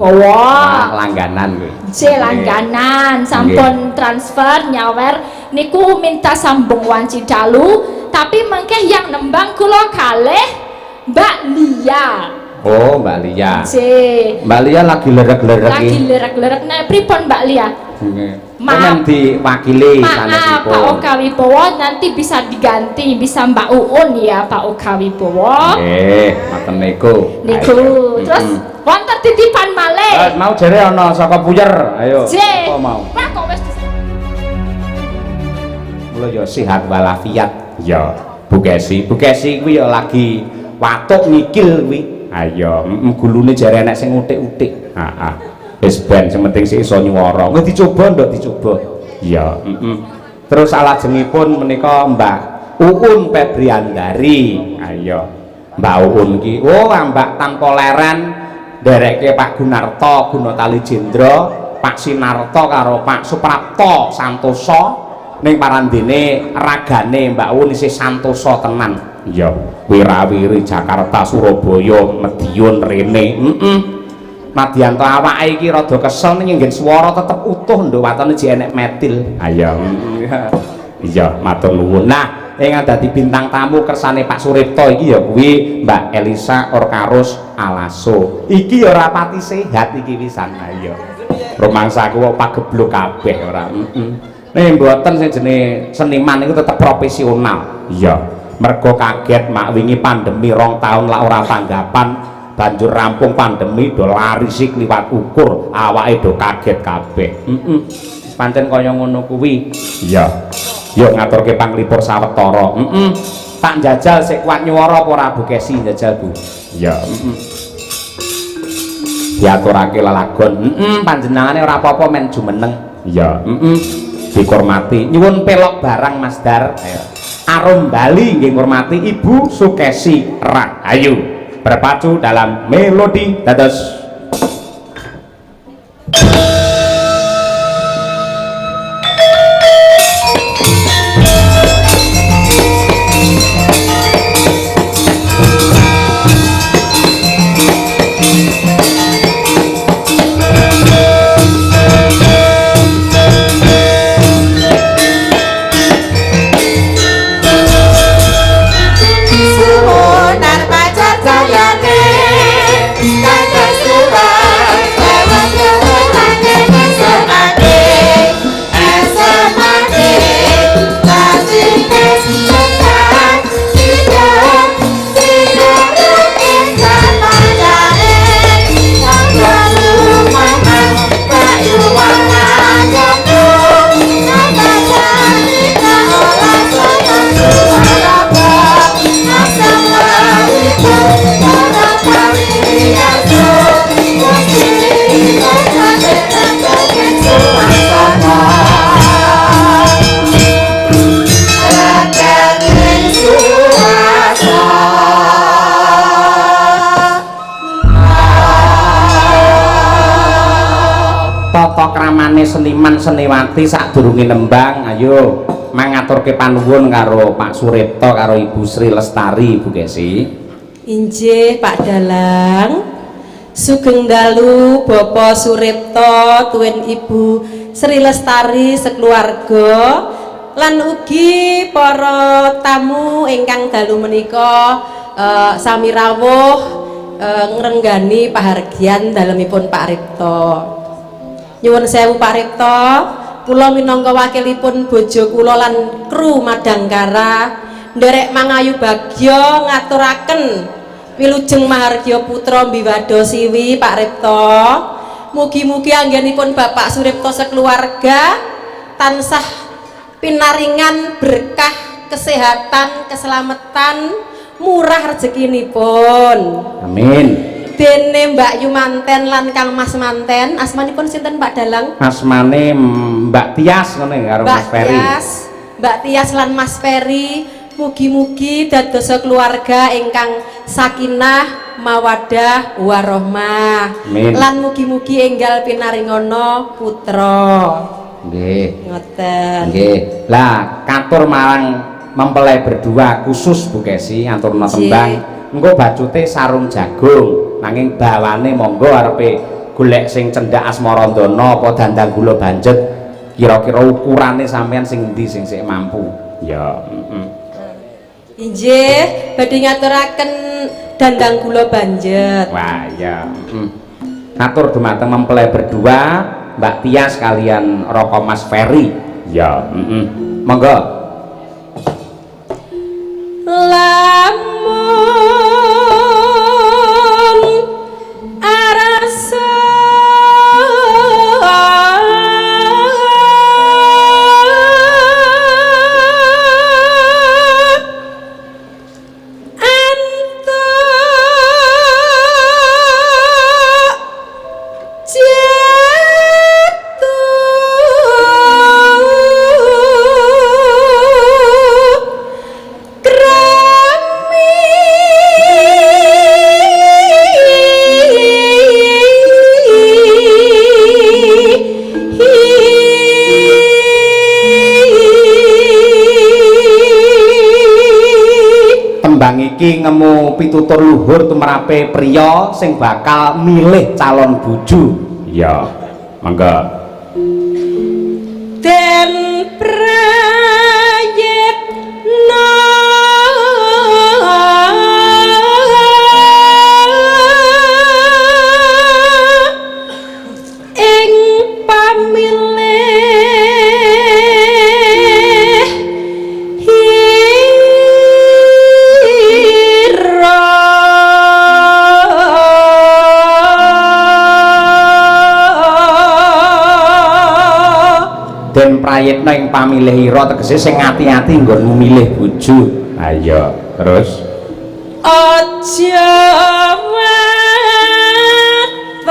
Bawa langganan kuwi. Langganan sampun transfer nyawer niku minta sambung wanci dalu tapi mengkeh yang nembang kula kalih Mbak Lia. Oh, Mbak Lia. Mbak Lia lagi lerek-lerek iki. Lagi lerek-lerek nek pripun Mbak Lia? Nggih. Maaf diwakili sanesipun. Pak Oka Wibowo nanti bisa diganti, bisa Mbak Uun ya Pak Oka Wibowo. Nggih, ngoten niku. Niku. Terus wonten titipan malih. Mau jare ana saka Puyer. Ayo. Apa mau? Pak kok wis mula ya sehat walafiat. Ya, Bu Kesi kuwi ya lagi watuk mikil kuwi. Ayo, gulune jare enek sing utik-utik. Heeh. Wis ben sing penting sik iso nyuwara. Wis dicoba ndok dicoba. Iya, Terus salajengipun menika Mbak Uun Febriandari. Ayo. Mbak Uun ki, Mbak tanpa leren nderekke Pak Gunarto Gunatali Jendra, Pak Sinarto karo Pak Suprapto Santoso ning parandene ragane Mbak Uun isih santosa tenan. Iya, wirawiri Jakarta, Surabaya, Madiun, Rene. Nadyan to awake iki rada kesel ning nggen swara tetep utuh nduk watone jek enek metil. Ayo. Iya, matur nuwun. Nah, ingkang dadi bintang tamu kersane Pak Suripto iki ya kuwi Mbak Elisa Orkarus Alaso. Iki ya ora pati sehat iki pisan. Ayo. Rumangsaku kok pageblok kabeh ora. Nek mboten sing jenenge seniman iku tetep profesional. Iya. Mergo kaget mak wingi pandemi 2 tahun lah ora tanggapan. Banjur rampung pandemi do lari sik liwat ukur awake do kaget kabeh. Pancen kaya ngono kuwi. Iya. Yuk ngaturke panglipur sawetara. Tak njajal sik kuat nyuwara apa ora Bu Kesi njajal Bu. Iya. Diaturake lelagon. Panjenengane ora apa-apa men jumeneng. Iya. Dihormati. Nyuwun pelok barang Mas Dar. Ayo. Arum Bali nggih ngurmati Ibu Sukesi Rak. Ayo. Berpacu dalam melodi dados kramane seniman seniwati sadurunge nembang. Ayo mangaturke panuwun karo Pak Suripto karo Ibu Sri Lestari Bu Kesi. Injih Pak Dalang. Sugeng dalu Bapak Suripto tuwin Ibu Sri Lestari sekeluarga lan ugi para tamu ingkang dalu menika sami rawuh ngrenggani pahargyan dalemipun Pak Ripto. Nyuwun sewu Pak Ripto, kula minangka wakilipun bojo kula lan kru Madangkara nderek mangayu bagya ngaturaken wilujeng mahargya putra mbiwado siwi Pak Ripto. Mugi-mugi anggenipun Bapak Suripto sekeluarga tansah pinaringan berkah kesehatan keselamatan murah rezekinipun. Amin. Dene Mbak Yu Manten lan Kang Mas Manten, asmanipun sinten Pak Dalang? Asmane Mbak Tias ngene karo Mas Ferry. Mbak Tias lan Mas Ferry mugi-mugi dados keluarga ingkang sakinah mawaddah warahmah. Lan mugi-mugi enggal pinaringana putra. Nggih. Ngoten. Nggih. Lah katur marang mempelai berdua khusus Bu Kesi aturna tembang. Engko bacute sarung jagung nanging bawane monggo arepe golek sing cendak Asmarandana apa Dandang Gula Banjet, kira-kira ukurane sampean sing endi sing sik mampu. Ya, Inggih, badhe ngaturaken Dandang Gula Banjet. Wah, ya. Atur dumateng mempelai berdua, Mbak Tias kalian Roko Mas Ferry. Ya, monggo. Lamun arasa iki ngemu pitutur luhur tumrape priya sing bakal milih calon bojo. Ya, mangga. Den prayitna ing pamilih den prayitna ing pamilihira tegese sing ati-ati nggonmu milih bojo. Ayo, terus aja weton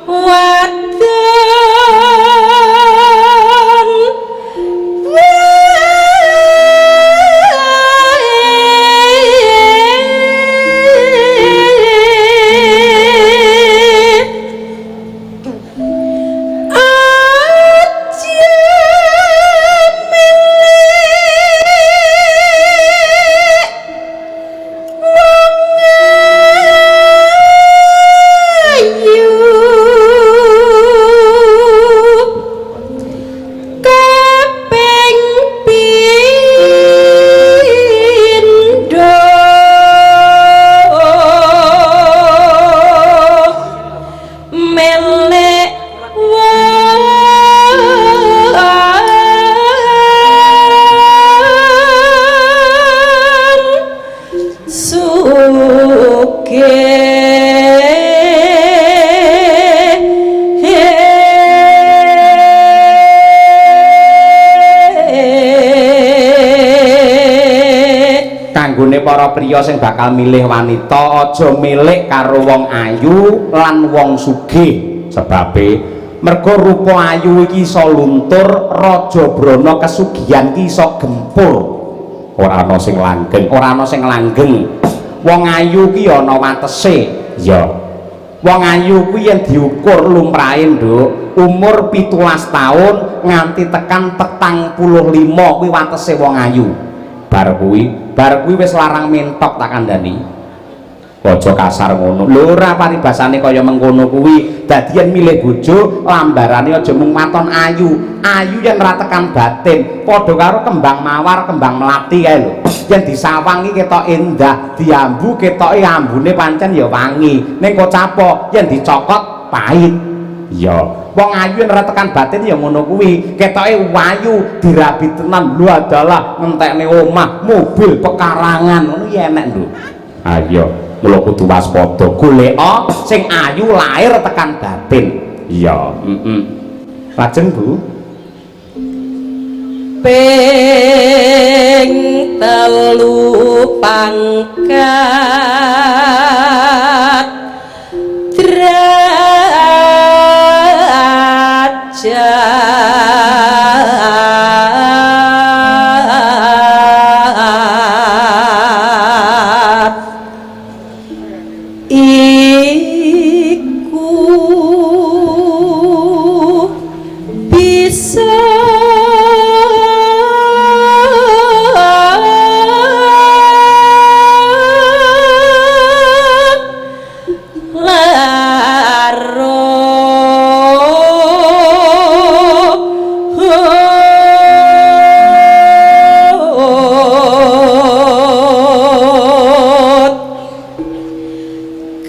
wadon para priya sing bakal milih wanita aja milih karo wong ayu lan wong sugih sebabe mergo rupa ayu iki iso luntur raja brana kesugihan iki iso gempur ora ana sing langgeng ora ana sing langgeng wong ayu ki ana watese ya wong ayu kuwi yen diukur lumrahe nduk umur 17 tahun nganti tekan 45 kuwi watese wong ayu bar kuwi wis larang mentok tak kandhani aja kasar ngono lho ora paribasane kaya mengkono kuwi dadi yen milih bojo lambarane aja mung maton ayu yen ora tekan batin padha karo kembang mawar kembang melati kae lho yen disawang iki ketok endah diambu ketoke ambune pancen ya wangi ning kok capok yen dicokot pahit ya wong ayu yen ora tekan batin ya ngono kuwi ketoke wayu dirabi tenan lho adalah ngentekne omah mobil pekarangan ngono ya enek lho ayo mula kudu waspada goleka sing ayu lahir tekan batin iya lajeng Bu ping telu pangkat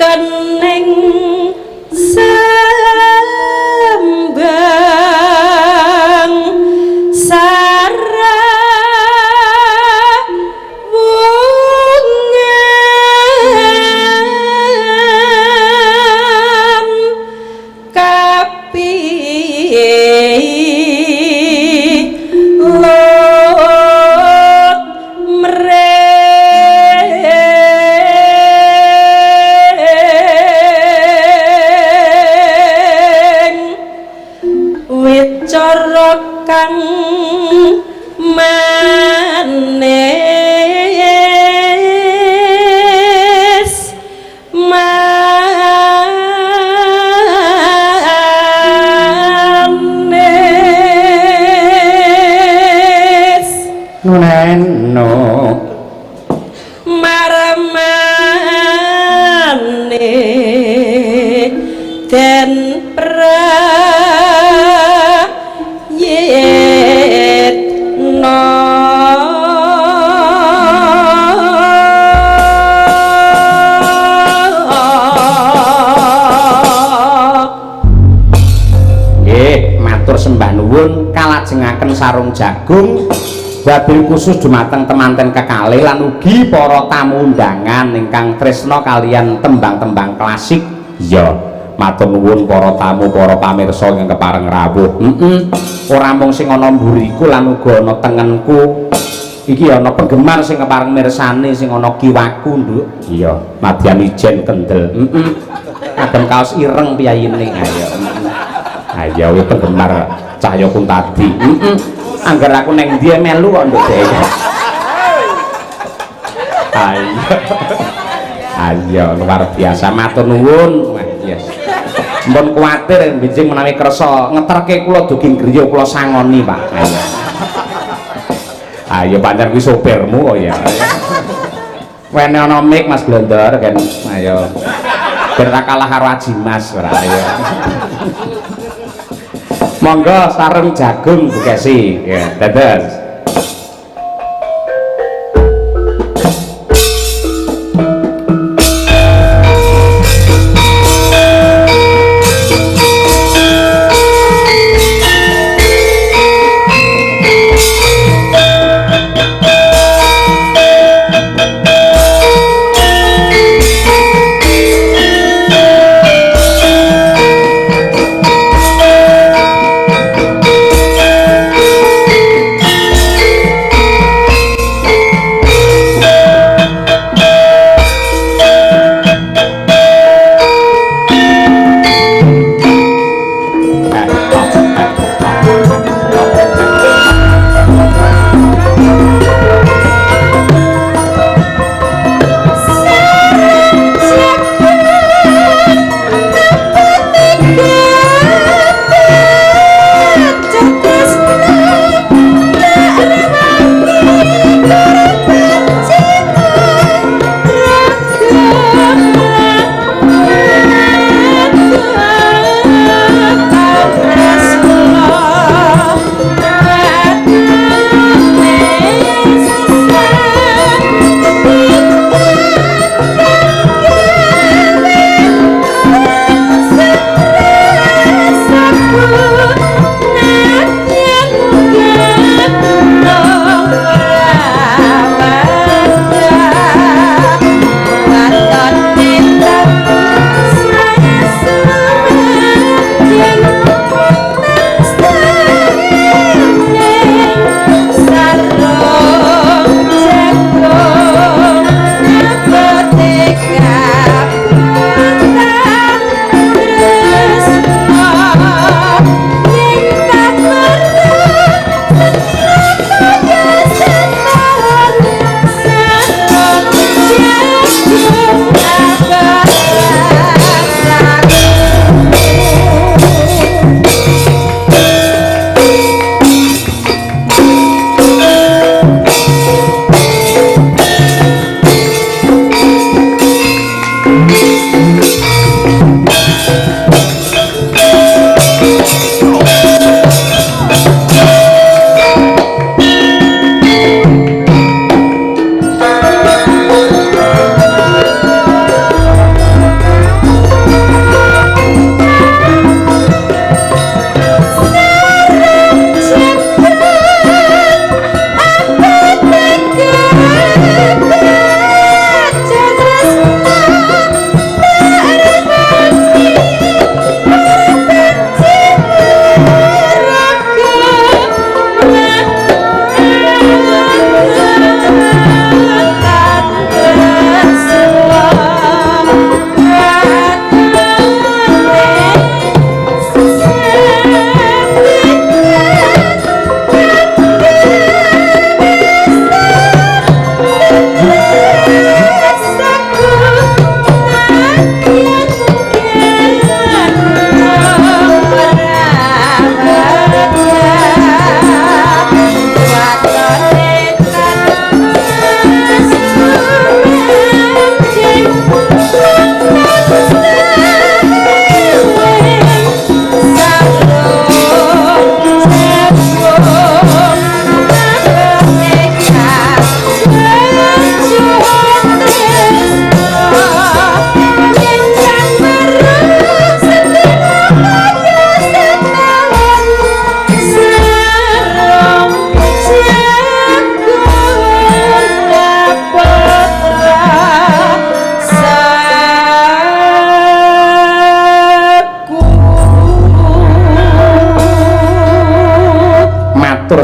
kening sembang sarah wungan kapi lot mreng wicara kang manis manis nuneno maramane den prayitna nggih matur sembah nuwun kalajengaken sarung jagung wabil khusus dumateng temanten kekalih lan ugi para tamu undangan ingkang tresna kalian tembang-tembang klasik. Iya, matur nuwun para tamu, para pamirsa ingkang kepareng rawuh. Ora mung sing ana mburiku lan uga ana tengenku. Iki ana penggemar sing kepareng mirsani sing ana kiwaku, Nduk. Iya, madyan ijen kendel. Kadang kaos ireng piyayine. Ayo. Ayo penggemar Cahya Kuntadi. Angger aku neng dia melu kok nduk dhek. Ayo luar biasa matur nuwun. Yes. Mbon kuwatir benjing menawi kersa ngeterke kula dugi griya kula sangoni, Pak. Ayo. Ayo pancen kuwi sopirmu kok ya. Wene ana mik Mas Blondor kan. Ayo. Ben ra kalah karo Ajimas ora ayo. Monggo sarung jagung Bu Kesi ya dados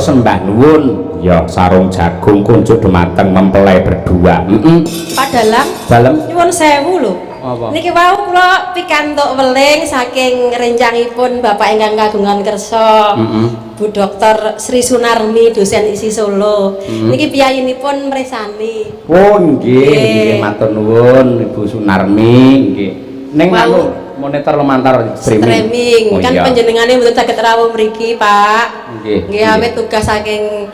sembah nuwun ya sarung jagung kunjuk dumateng mempelai berdua. Pak Dalang Dalem nyuwun sewu lho. apa? Niki wau kula pikantuk weling saking rencangipun Bapak ingkang kagungan kersa. Bu Dr. Sri Sunarmi dosen isi Solo. Niki piyayinipun mresani. Oh nggih, matur nuwun Ibu Sunarmi nggih. Ning anu monitor lumantar streaming. Kan iya. panjenengane mboten saged rawuh mriki, Pak. Nggih awit tugas saking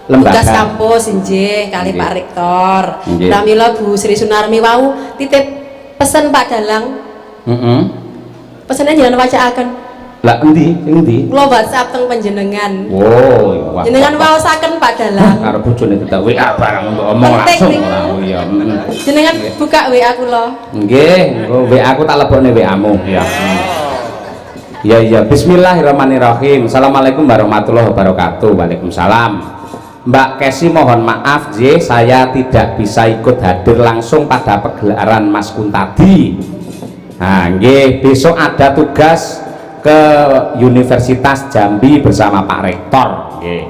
tugas kampus nggih kali Pak Rektor. Pramila Bu Sri Sunarmi wau titip pesen Pak Dalang. Pesene jangan wacaaken. Lah endi? Sing endi? Kula WhatsApp teng panjenengan. Wow, Jenengan waosaken Pak Dalang. karo bojone tetep WA barang untuk omong langsung ora iya. Jenengan buka WA kula. Nggih, engko WA aku tak lebokne WA-mu ya. Iya, bismillahirrahmanirrahim. Assalamualaikum warahmatullahi wabarakatuh. Waalaikumsalam. Mbak Kesi mohon maaf saya tidak bisa ikut hadir langsung pada pegelaran Mas Kun tadi. Nah, nggih, besok ada tugas ke Universitas Jambi bersama Pak Rektor. Nggih.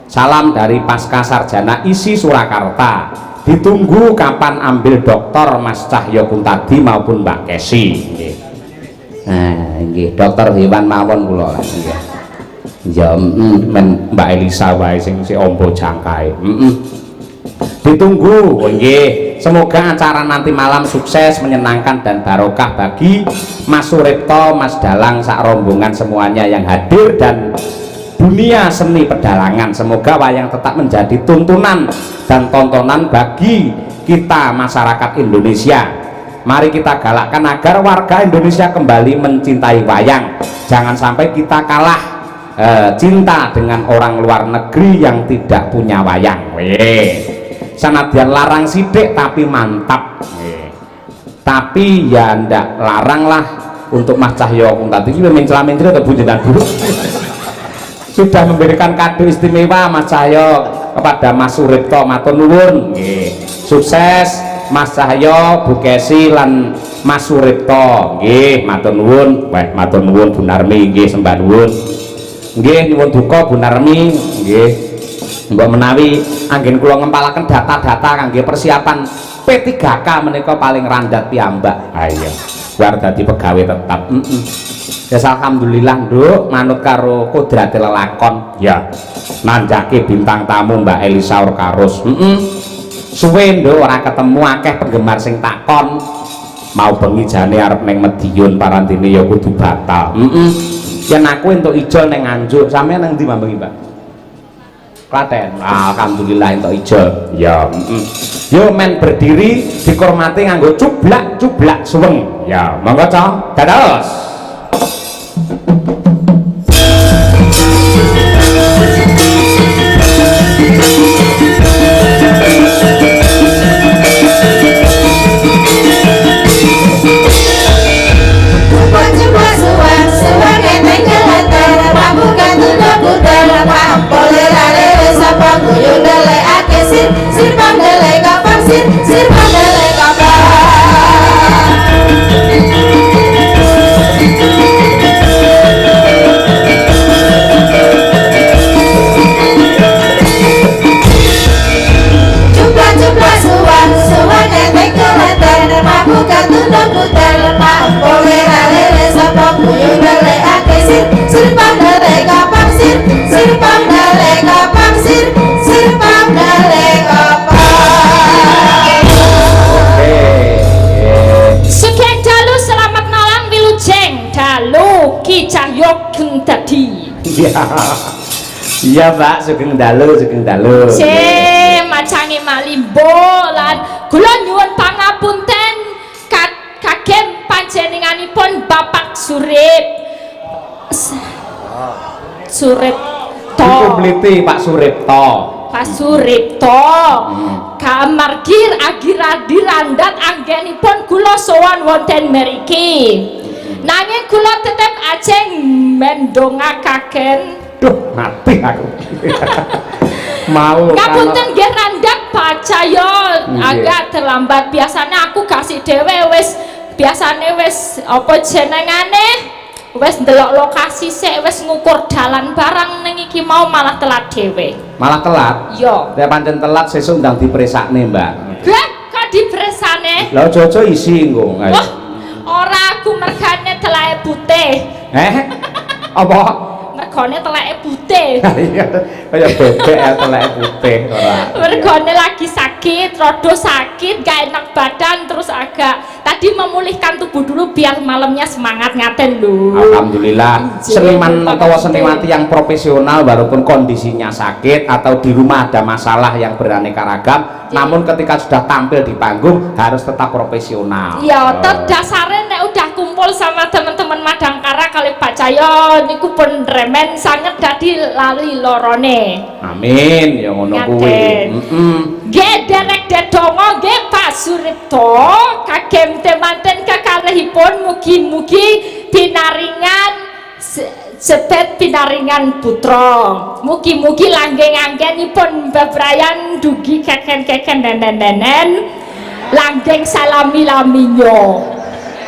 Salam dari Pasca Sarjana ISI Surakarta. Ditunggu kapan ambil doktor Mas Cahyo Kuntadi maupun Mbak Kesi. Nggih. Nah, nggih, dokter hewan mawon kula lah nggih. Ya, men Mbak Elisa wae sing si ombo jangkae. Ditunggu, nggih. Semoga acara nanti malam sukses, menyenangkan dan barokah bagi Mas Suripto, Mas Dalang, sak rombongan semuanya yang hadir dan dunia seni pedalangan. Semoga wayang tetap menjadi tuntunan dan tontonan bagi kita masyarakat Indonesia. Mari kita galakkan agar warga Indonesia kembali mencintai wayang. Jangan sampai kita kalah cinta dengan orang luar negeri yang tidak punya wayang. Sanadyan larang sidik tapi mantap. Tapi ya ndak larang lah untuk Mas Cahyo Kuntadi ini mencela-mencela atau bunyian dulu. Sudah memberikan kado istimewa Mas Cahyo kepada Mas Suripto, matur nuwun. Sukses Mas Cahyo, Bu Kesi lan Mas Suripto. Nggih, matur nuwun. Wah, matur nuwun Bu Narmi, nggih sembah nuwun. Nggih, nyuwun duka Bu Narmi, nggih. Mbok menawi anggen kula ngempalaken data-data kangge persiapan P3K menika paling randat piyambak. Ayo, war dadi pegawai tetap. Ya alhamdulillah, Nduk, manut karo kodrate lelakon. Ya, nanjake bintang tamu Mbak Elisa Orkarus. Suwe Nduk ora ketemu akeh penggemar sing takon. Mau bengi jane arep ning Medion parantine ya kudu batal. Yen aku entuk ijol ning Nganjuk, sampeyan nang ndi mambengi, Mbak? Klaten. Alhamdulillah entuk ijol. Ya, yo men berdiri dihormati nganggo cublak-cublak suweng. Ya, monggo Cong, dados. Iya Mbak, sugeng dalu. Macange Malimbo lan kula nyuwun pangapunten kagem panjenenganipun Bapak Suripto. Kumpliti Pak Suripto. Pak Suripto. Kamargi agiradi randat anggenipun kula sowan wonten mriki. Nanging kula tetep ajeng mendongakaken. Duh, mati aku. Mau ngapunten nggih randak baca yo agak terlambat. Biasanya aku kasih dhewe wis biasane wis apa jenengane wis ndelok lokasi sik, wis ngukur dalan barang ning iki mau malah telat dhewe. Malah telat. Yo. Nek pancen telat sesuk ndang dipresakne, Mbak. Lah, kok dipresane? Lah aja isi engko. Wah, ora aku mergane telake putih. Apa? Mergane telake putih. Iya, kaya bebek ya teleke putih ora. Mergane lagi sakit, rada sakit, gak enak badan, terus agak tadi memulihkan tubuh dulu biar malamnya semangat ngaten lho. Alhamdulillah, seniman atau seniwati yang profesional walaupun kondisinya sakit atau di rumah ada masalah yang beraneka ragam, namun ketika sudah tampil di panggung harus tetap profesional. Ya, terdasarnya nek udah kumpul sama teman-teman Madangkara kali Pak Cahyo niku pun remen sanget dadi lali lorone. Amin, ya ngono kuwi. Nggih derek dedonga nggih Pak Suripto kagem temanten kekalihipun mugi-mugi pinaringan sepet pinaringan putra. Mugi-mugi langgeng anggenipun bebrayan dugi keken-keken nenen-nenen langgeng salami laminyo.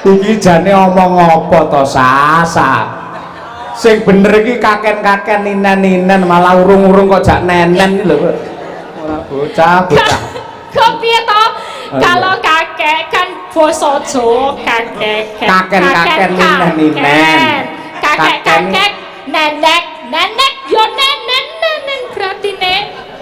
Iki jane omong apa to Sasa? Sing bener iki kaken-kaken ninen-ninen malah urung-urung kok jak nenen lho. Ora bocah. Kok piye to? Kalau kakek kan basa Jawa kakek. Kaken-kaken ninen-ninen. Kakek-kakek nenek yo nenen berarti ne.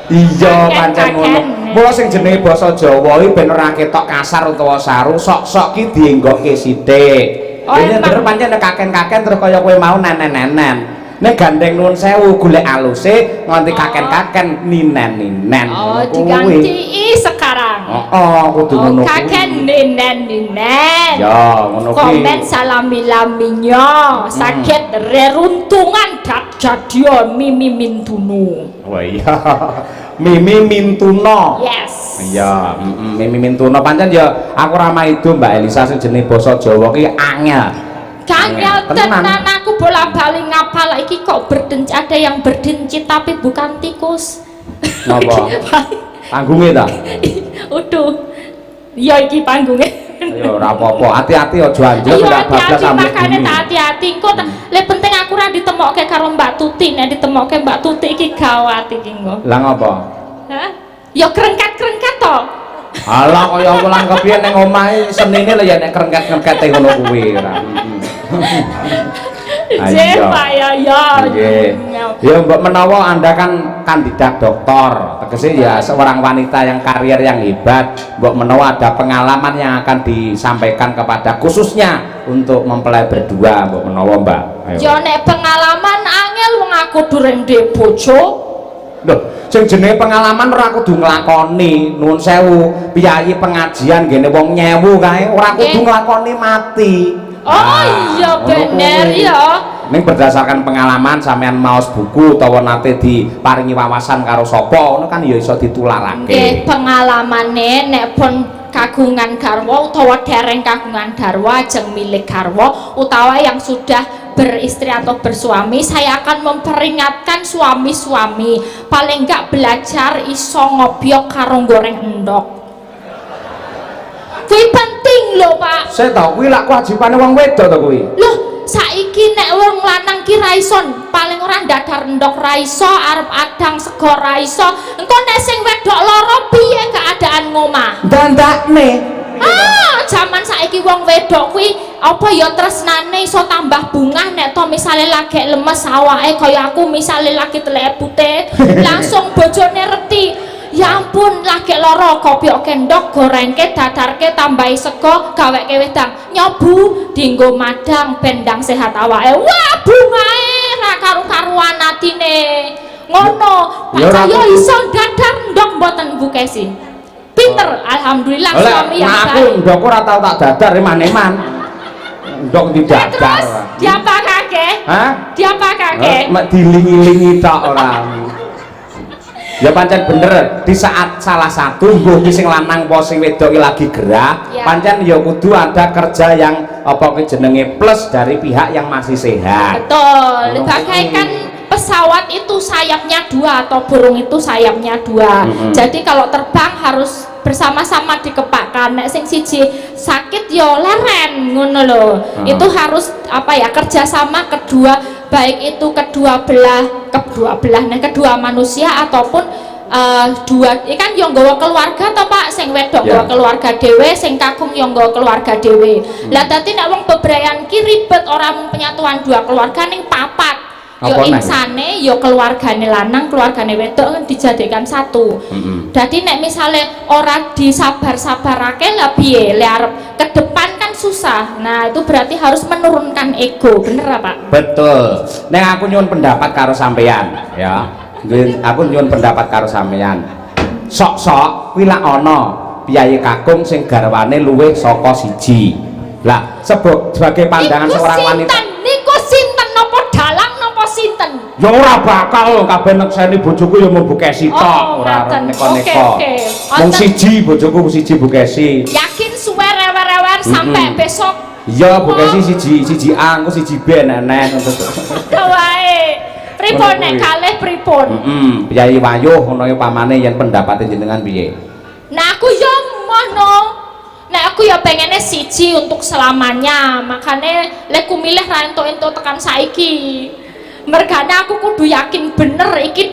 Iya pancen ngono. Mula sing jenenge basa Jawa iki ben ora ketok kasar utawa saru, sok-sok ki dienggokke sithik. Dene bener pancen kaken-kaken terus kaya kowe mau nenen-nenen. Nek gandeng nuwun sewu golek aluse nganti kaken-kaken ninen-ninen. Oh, diganti sekarang. Kudu ngono. Kaken ninen-ninen. Ya, ngono kuwi. Komen salami laminyo, sakit reruntungan jadion Mimi Mintunu. Oh iya. Mimi Mintuno. Yes. Iya, Mimi Mintuno pancen ya aku ramah itu Mbak Elisa sing jenenge basa Jawa ki angel. Kangel tenan aku bola-bali ngapal iki kok ada yang berdencit tapi bukan tikus. Napa? Panggunge ta? Uduh. Ya iki panggunge. Ya ora apa-apa, hati-hati aja anjlok ndak bablas sampe. Makane hati-hati engko le penting aku ora ditemokke karo Mbak Tuti, nek ditemokke Mbak Tuti iki gawat iki engko. Lah ngapa? Hah? Ya krengkat-krengkat to. Alah kaya wulang kepiye ning omahe senine lho ya nek krengket-krengkete ngono kuwi ora. Pak ya. Ya mbok menawa Anda kan kandidat doktor, tegese ya seorang wanita yang karier yang hebat, mbok menawa ada pengalaman yang akan disampaikan kepada khususnya untuk mempelai berdua, mbok menawa Mbak. Ayo. Ya nek pengalaman angel wong aku durung ndek bojo. Loh, sing jenenge pengalaman ora kudu nglakoni, nuwun sewu, piyayi pengajian ngene wong nyewu kae ora kudu nglakoni mati. Oh iya bener ya. Ning berdasarkan pengalaman sampean maos buku utawa nate diparingi wawasan karo sapa ngono kan ya iso ditularake. Nggih, pengalamane nek pun kagungan garwa utawa dereng kagungan garwa ajeng milik garwa utawa yang sudah beristri atau bersuami, saya akan memperingatkan suami-suami paling enggak belajar iso ngobyok karo goreng endok. Kuwi penting lho Pak. Saya tahu kuwi lak kewajibane wong wedok to kuwi. Loh, saiki nek wong lanang ki ra iso, paling ora ndadar endok ra iso, arep adang sego ra iso. Engko nek sing wedok lara piye keadaan ngomah? Dandakne. Zaman saiki wong wedok kuwi apa ya tresnane iso tambah bungah nek to misale lagi lemes awake kaya aku misale lagi telek putih, langsung bojone reti. Ya ampun, lagi loro kopiok kendok gorengke dadarke tambahi sego gaweke wedang nyobu dienggo madang bendang sehat awake. Wah bungae ra karu-karuan atine ngono. Pak Cahyo iso dadar ndok mboten Bu Kesi? Pinter, alhamdulillah suami yang baik. Aku ndok ora tau tak dadar eman-eman. Ndok didadar. Terus diapakake? Hah? Diapakake? Mek dilingi-lingi tok ora. Ya pancen bener, di saat salah satu mbuh ki sing lanang apa sing wedok ki lagi gerah, ya. Pancen ya kudu ada kerja yang apa ki jenenge plus dari pihak yang masih sehat. Betul. Bagaikan pesawat itu sayapnya dua atau burung itu sayapnya dua. Jadi kalau terbang harus bersama-sama dikepakkan. Nek sing siji sakit yo leren ngono ngono lho. Itu harus apa ya, kerjasama kedua, baik itu kedua manusia ataupun dua kan yo nggawa keluarga to Pak, sing wedok nggawa keluarga dhewe, sing kakung yo nggawa keluarga dhewe. Lah dadi nek wong bebrayan ki ribet ora mung penyatuan dua keluarga ning papat. Yo insane yo keluargane lanang, keluargane wedok kan dijadikan satu. Dadi nek misale ora disabar-sabarake lah piye, le arep ke depan kan susah. Nah, itu berarti harus menurunkan ego, bener Pak? Betul. Nek aku nyuwun pendapat karo sampean, ya. Aku nyuwun pendapat karo sampean. Sok-sok kuwi lak ana piyayi kakung sing garwane luwih saka siji. Lah, sebagai pandangan seorang wanita. Niku sinten napa dalang napa sinten? Ya ora bakal kabeh nekseni bojoku ya mung Bukesi tok, ora neko-neko. Mung siji bojoku siji Bukesi. Yakin suwe rewer-rewer sampai besok? Iya, Bukesi siji A, engko siji B nenek ngono. Wae. Pripun nek kalih pripun? Piyayi Wayuh ngono ya pamane yen pendapate jenengan piye? Nah aku ya mono. Nek aku ya pengennya siji untuk selamanya. Makanya lek ku milih ra entuk-entuk tekan saiki. Mergane aku kudu yakin bener iki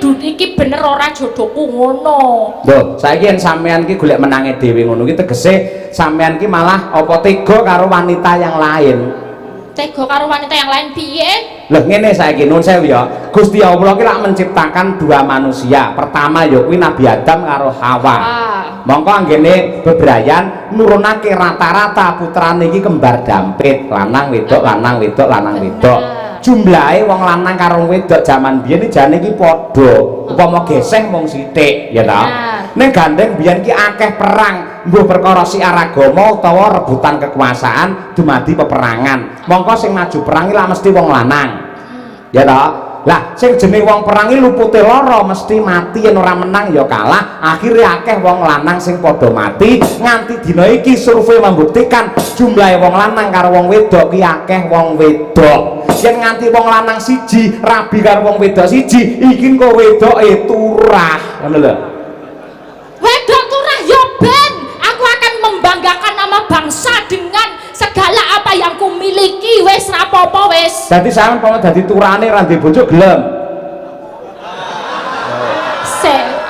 bener ora jodohku ngono. Lho, saiki yen sampean ki golek menange dhewe ngono ki tegese sampean ki malah apa tega karo wanita yang lain. Tega karo wanita yang lain piye? Lho ngene saiki nun sewu ya. Gusti Allah ki lak menciptakan dua manusia. Pertama ya kuwi Nabi Adam karo Hawa. Mongko anggene bebrayan nurunake rata-rata putrane iki kembar dampit, lanang wedok, lanang wedok, lanang wedok. Jumlahe wong lanang karo wedok jaman biyen jane iki padha. Upama geseh mung sithik, ya ta? Ning gandeng biyen ki akeh perang, mbuh perkara siar agama utawa rebutan kekuasaan dumadi peperangan. Mongko sing maju perang iki lak mesti wong lanang. Ya ta? Lah sing jenenge wong perang iki lupute lara mesti mati, yen ora menang ya kalah. Akhirnya akeh wong lanang sing padha mati. Nganti dina iki survei membuktikan jumlahe wong lanang karo wong wedok ki akeh wong wedok. Yen nganti wong lanang siji rabi karo wong wedok siji, iki kok wedoke turah, ngono lho. Wedok turah ya ben. Aku akan membanggakan nama bangsa dengan segala apa yang ku miliki. Wis rapopo wis. Dadi sampean pokoke dadi turane ra ndek bojo gelem.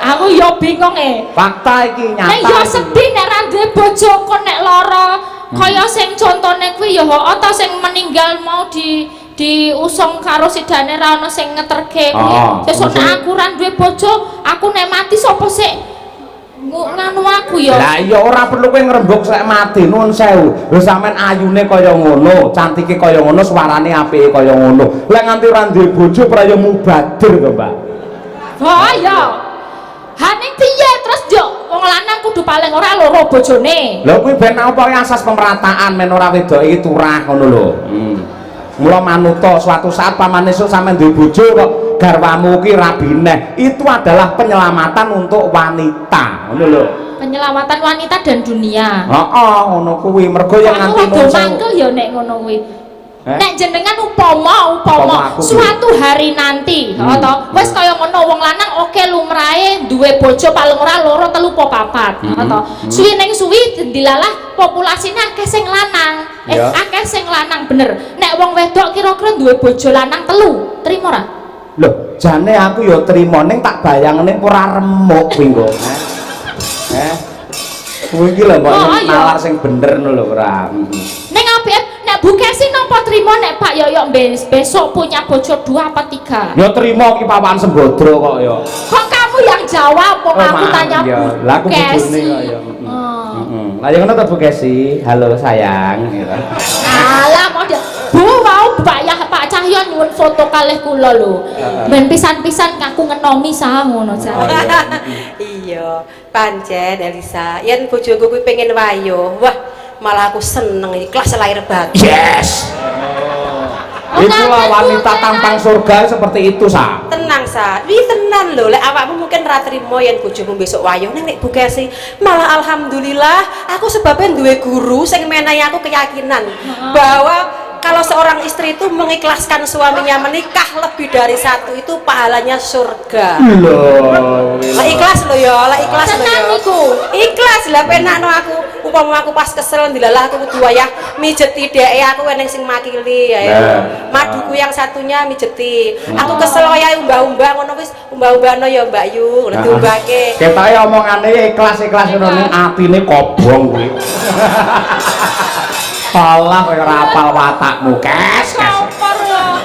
Aku ya bingung Fakta iki nyata. Nek ya sedih nek ra duwe bojo kok nek lara. Kaya sing contone kuwi ya ta sing meninggal mau diusung karo sidane ra ono sing ngeterke kuwi. Sesuk aku ra duwe bojo, aku nek mati sapa sik nganu aku ya. Lah iya ora perlu kowe ngrembug sek mati, nuwun sewu. Lho sampean ayune kaya ngono, cantike kaya ngono, suarane apike kaya ngono. Lek nganti ora duwe bojo praya mubadir to, Mbak. Wah ya. Haning piye terus yo wong lanang kudu paling ora loro bojone. Lho kuwi ben apa asas pemerataan men ora wedok iki turah ngono lho. Mula manuta suatu saat paman esuk sampean duwe bojo kok garwamu ki rabi neh, itu adalah penyelamatan untuk wanita ngono lho. Penyelamatan wanita dan dunia. Heeh, ngono kuwi mergo yang nganti ngono mangkel ya nek ngono kuwi. Nek jenengan upama suatu hari nanti atau wis kaya ngono wong lanang oke lumrahe duwe bojo paling ora loro telu apa papat atau suwi ning suwi dilalah populasine akeh sing lanang akeh sing lanang bener. Nek wong wedok kira-kira duwe bojo lanang telu trimo ora? Lho jane aku ya trimo ning tak bayangne ora remuk kuwi kok. Kuwi iki lho mbok nalar sing bener ngono lho ora. Ning apik nek Bukesi napa trimo nek Pak Yoyok besok punya bojo 2 apa 3? Ya trimo ki papan sembodro kok ya. Kok kamu yang jawab kok aku tanya lah aku bojone kok ya. Lah yang ngono to Bukesi. Halo sayang gitu. Alah mau dia. Bu mau Pak Cahyo nyuwun foto kalih kula lho. Ben pisan-pisan aku ngenomi sah ngono jan. Iya, pancen Elisa. Yen bojoku kuwi pengen wayo. Wah, malah aku seneng ikhlas lahir batin. Yes. Itulah wanita tampang surga seperti itu sa. Tenang sa, wih tenan lho. Lek awakmu mungkin ra trimo yen bojomu besok wayo ning nek Bukesi malah alhamdulillah aku sebabnya duwe guru sing menehi aku keyakinan bahwa kalau seorang istri itu mengikhlaskan suaminya menikah lebih dari 1 itu pahalanya surga. Lah ikhlas lo ya, lah ikhlas lo ya. Ikhlas lah penakno aku. Upama aku pas kesel ndilalah aku kudu wayah mijeti dheke aku eneng sing makili ya. Maduku yang satunya mijeti. Aku kesel wayah umbah-umbah ngono wis umbah-umbahno ya Mbak Yu ngono diumbahke. Ketoke omongane ikhlas-ikhlas ngono ning atine kobong kuwi. Alah kowe ora apal watakmu, Kes.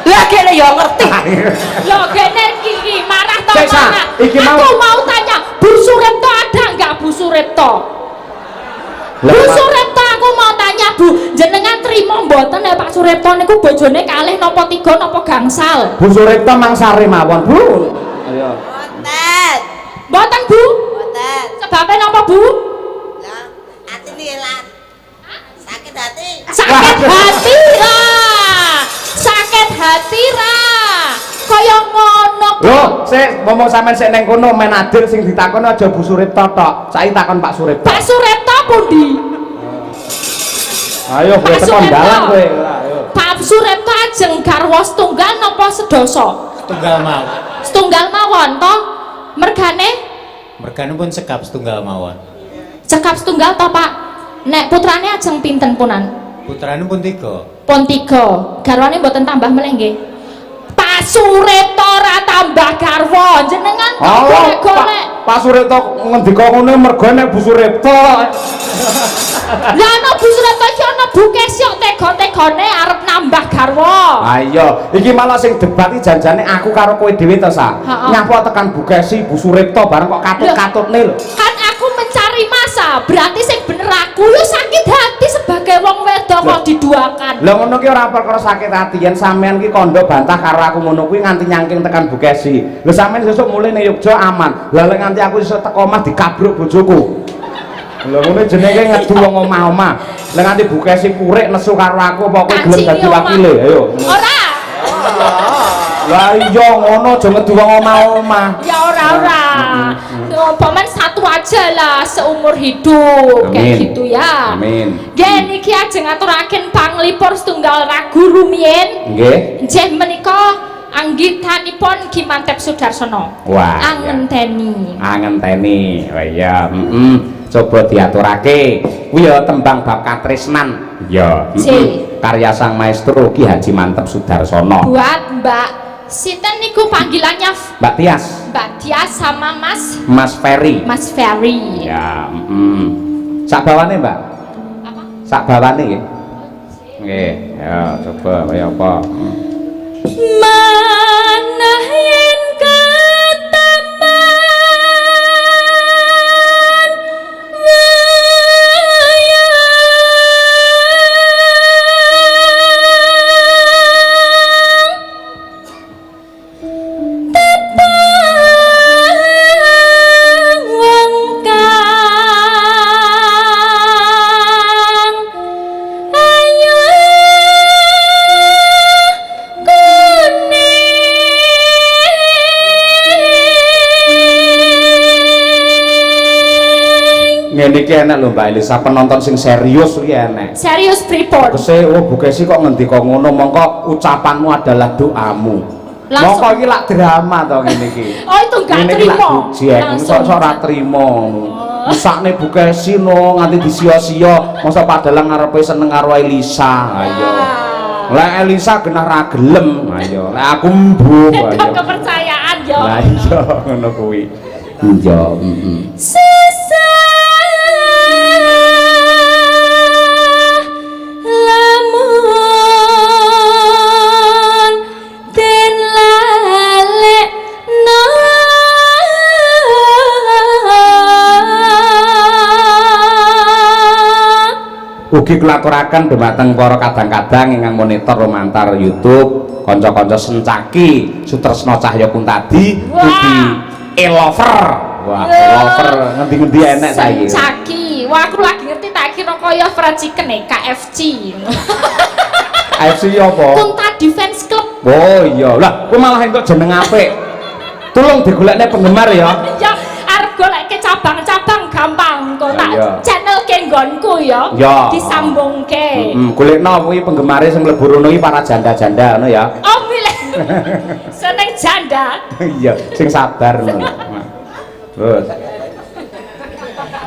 Lah kene ya ngerti. Lho kene iki marah to marah. Aku mau tanya, Bu Suripto ada enggak Bu Suripto? Bu Suripto aku mau tanya Bu, jenengan trimo mboten ya Pak Suripto niku bojone kalih napa 3 napa gangsal? Bu Suripto mangsare mawon, Bu. Ayo. Mboten. Mboten Bu? Mboten. Sebabe napa Bu? Lah, atine lan. Sakit hati. Sakit hati lah. Sakit hati lah. Kaya ngono. Loh, sik ngomong sampean sik ning kono men adil sing ditakoni aja Bu Suripto tok. Saiki takon Pak Suripto. Pak Suripto pundi? Ayo kowe tekan dalan kowe. Ayo. Pak Suripto ajeng garwa setunggal napa sedasa? Setunggal mawon. Setunggal mawon toh? Mergane Mergane pun sekap setunggal mawon. cekap setunggal toh Pak? Nek putrane ajeng pinten punan? Putrane pun 3. Pun 3. Garwane mboten tambah meneh nggih. Pak Suripto ora tambah garwa, jenengan kok golek-golek. Pak Suripto ngendika ngene mergo nek Bu Suripto. Lah ana Bu Suripto iki ana Bu Kesyok tega-tegane arep nambah garwa. Ayo, iki malah sing debat iki janjane aku karo kowe dhewe to, Sa. Nyapa tekan Bu Kesi, Bu Suripto bareng kok katut-katutne lho. Kan aku mencari masa, berarti sing bener aku yo sakit hati sebagai wong wedok kok diduakan. Lah ngono ki ora perkara sakit hati, yen sampean ki kondo bantah karo aku ngono kuwi nganti nyangking tekan Bu Kesi. Lho sampean sesuk mulai ning Yogya aman. Lah lek nganti aku iso teko omah dikabruk bojoku. Lha ngono jenenge ngedu wong omah-omah. Lek nganti Bu Kesi purik nesu karo aku apa kowe gelem dadi wakile? Ayo. Ora. Lah iya ngono aja ngedu wong omah-omah. Ya ora. Paman satu aja lah seumur hidup. Kayak gitu ya. Amin. Nggih niki ajeng ngaturaken panglipur setunggal ragu rumiyin. Nggih. Nggih menika anggitanipun Ki Mantep Sudarsono. Wah. Angenteni. Angenteni. Oh iya, coba diaturake. Kuwi ya tembang bab katresnan. Ya. Karya sang maestro Ki Haji Mantep Sudarsono. Buat Mbak Sinten niku panggilannya Mbak Tias. Mbak Tias sama Mas Ferry. Mas Ferry. Ya, sak bawane, Mbak. Apa? Sak bawane nggih. Nggih, ya coba kaya apa. Mana yen ngene iki enak lho Mbak Elisa, penonton sing serius iki enak. Serius pripun? Kese oh Bu Kesi kok ngendika ngono, mongko ucapanmu adalah doamu. Mongko iki lak drama to ngene iki. Oh itu gak trimo. Sok ora trimo. Mesakne Bu Kesi no nganti disia-sia, masa padahal ngarepe seneng karo Elisa. Ayo. Lah Elisa genah ra gelem. Ayo, lek aku mbuh ayo. Kepercayaan yo. Lah iya ngono kuwi. Iya, ugi kulaturaken dhumateng para kadang-kadang ingkang monitor lumantar YouTube, kanca-kanca Sencaki, Sutresna Cahya Kuntadi, ugi Elover. Wah, Elover ngendi-ngendi enek saiki. Sencaki. Wah, aku lagi ngerti tak kira kaya fried chicken KFC. KFC apa? Kuntadi Fans Club. Oh iya, lah kowe malah entuk jeneng apik. Tolong digolekne penggemar ya. Ya, arep goleke cabang-cabang gampang kok tak Iya. channel ke nggonku ya. Ya. Disambungke. Golekno kuwi penggemare sing mlebu rono iki para janda-janda ngono ya. Oh, milih. Seneng janda. Iya, sing sabar ngono. Terus.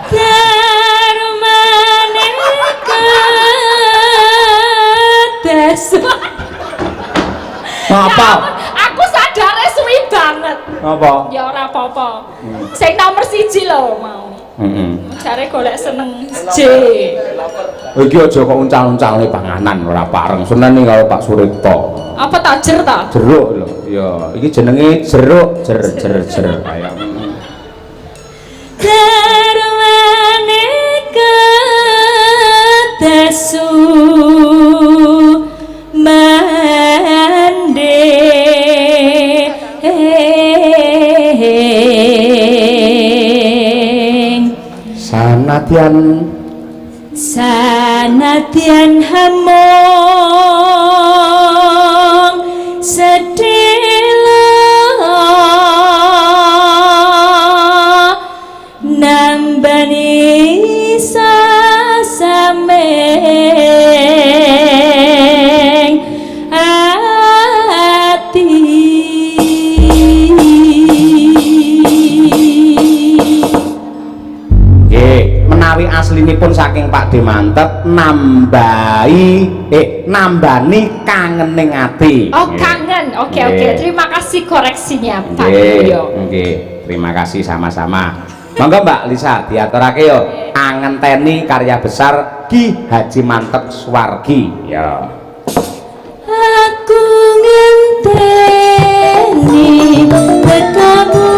Dharma blas. Apa? Ya, aku sadare suwi banget. Apa? Ya ora apa-apa. Sing nomor 1 lho mau. Jare golek seneng J. Iki aja kok uncal-uncalne panganan ora pareng. Seneni karo Pak Suripto. Apa tajer ta? Jeruk lho. Ya, iki jenenge jeruk, jer. Ayo. Darwane ketesu mande sanadyan hamong sedela nambani sasameng ati. Menawi aslinipun saking Pak De Mantep nambani kangening ati. Oh, kangen. Oke. Terima kasih koreksinya, Pak Yoyo. Nggih, terima kasih sama-sama. Monggo Mbak Lisa diaturake yo angenteni karya besar Ki Haji Mantep Swargi. Ya. Aku ngenteni tekamu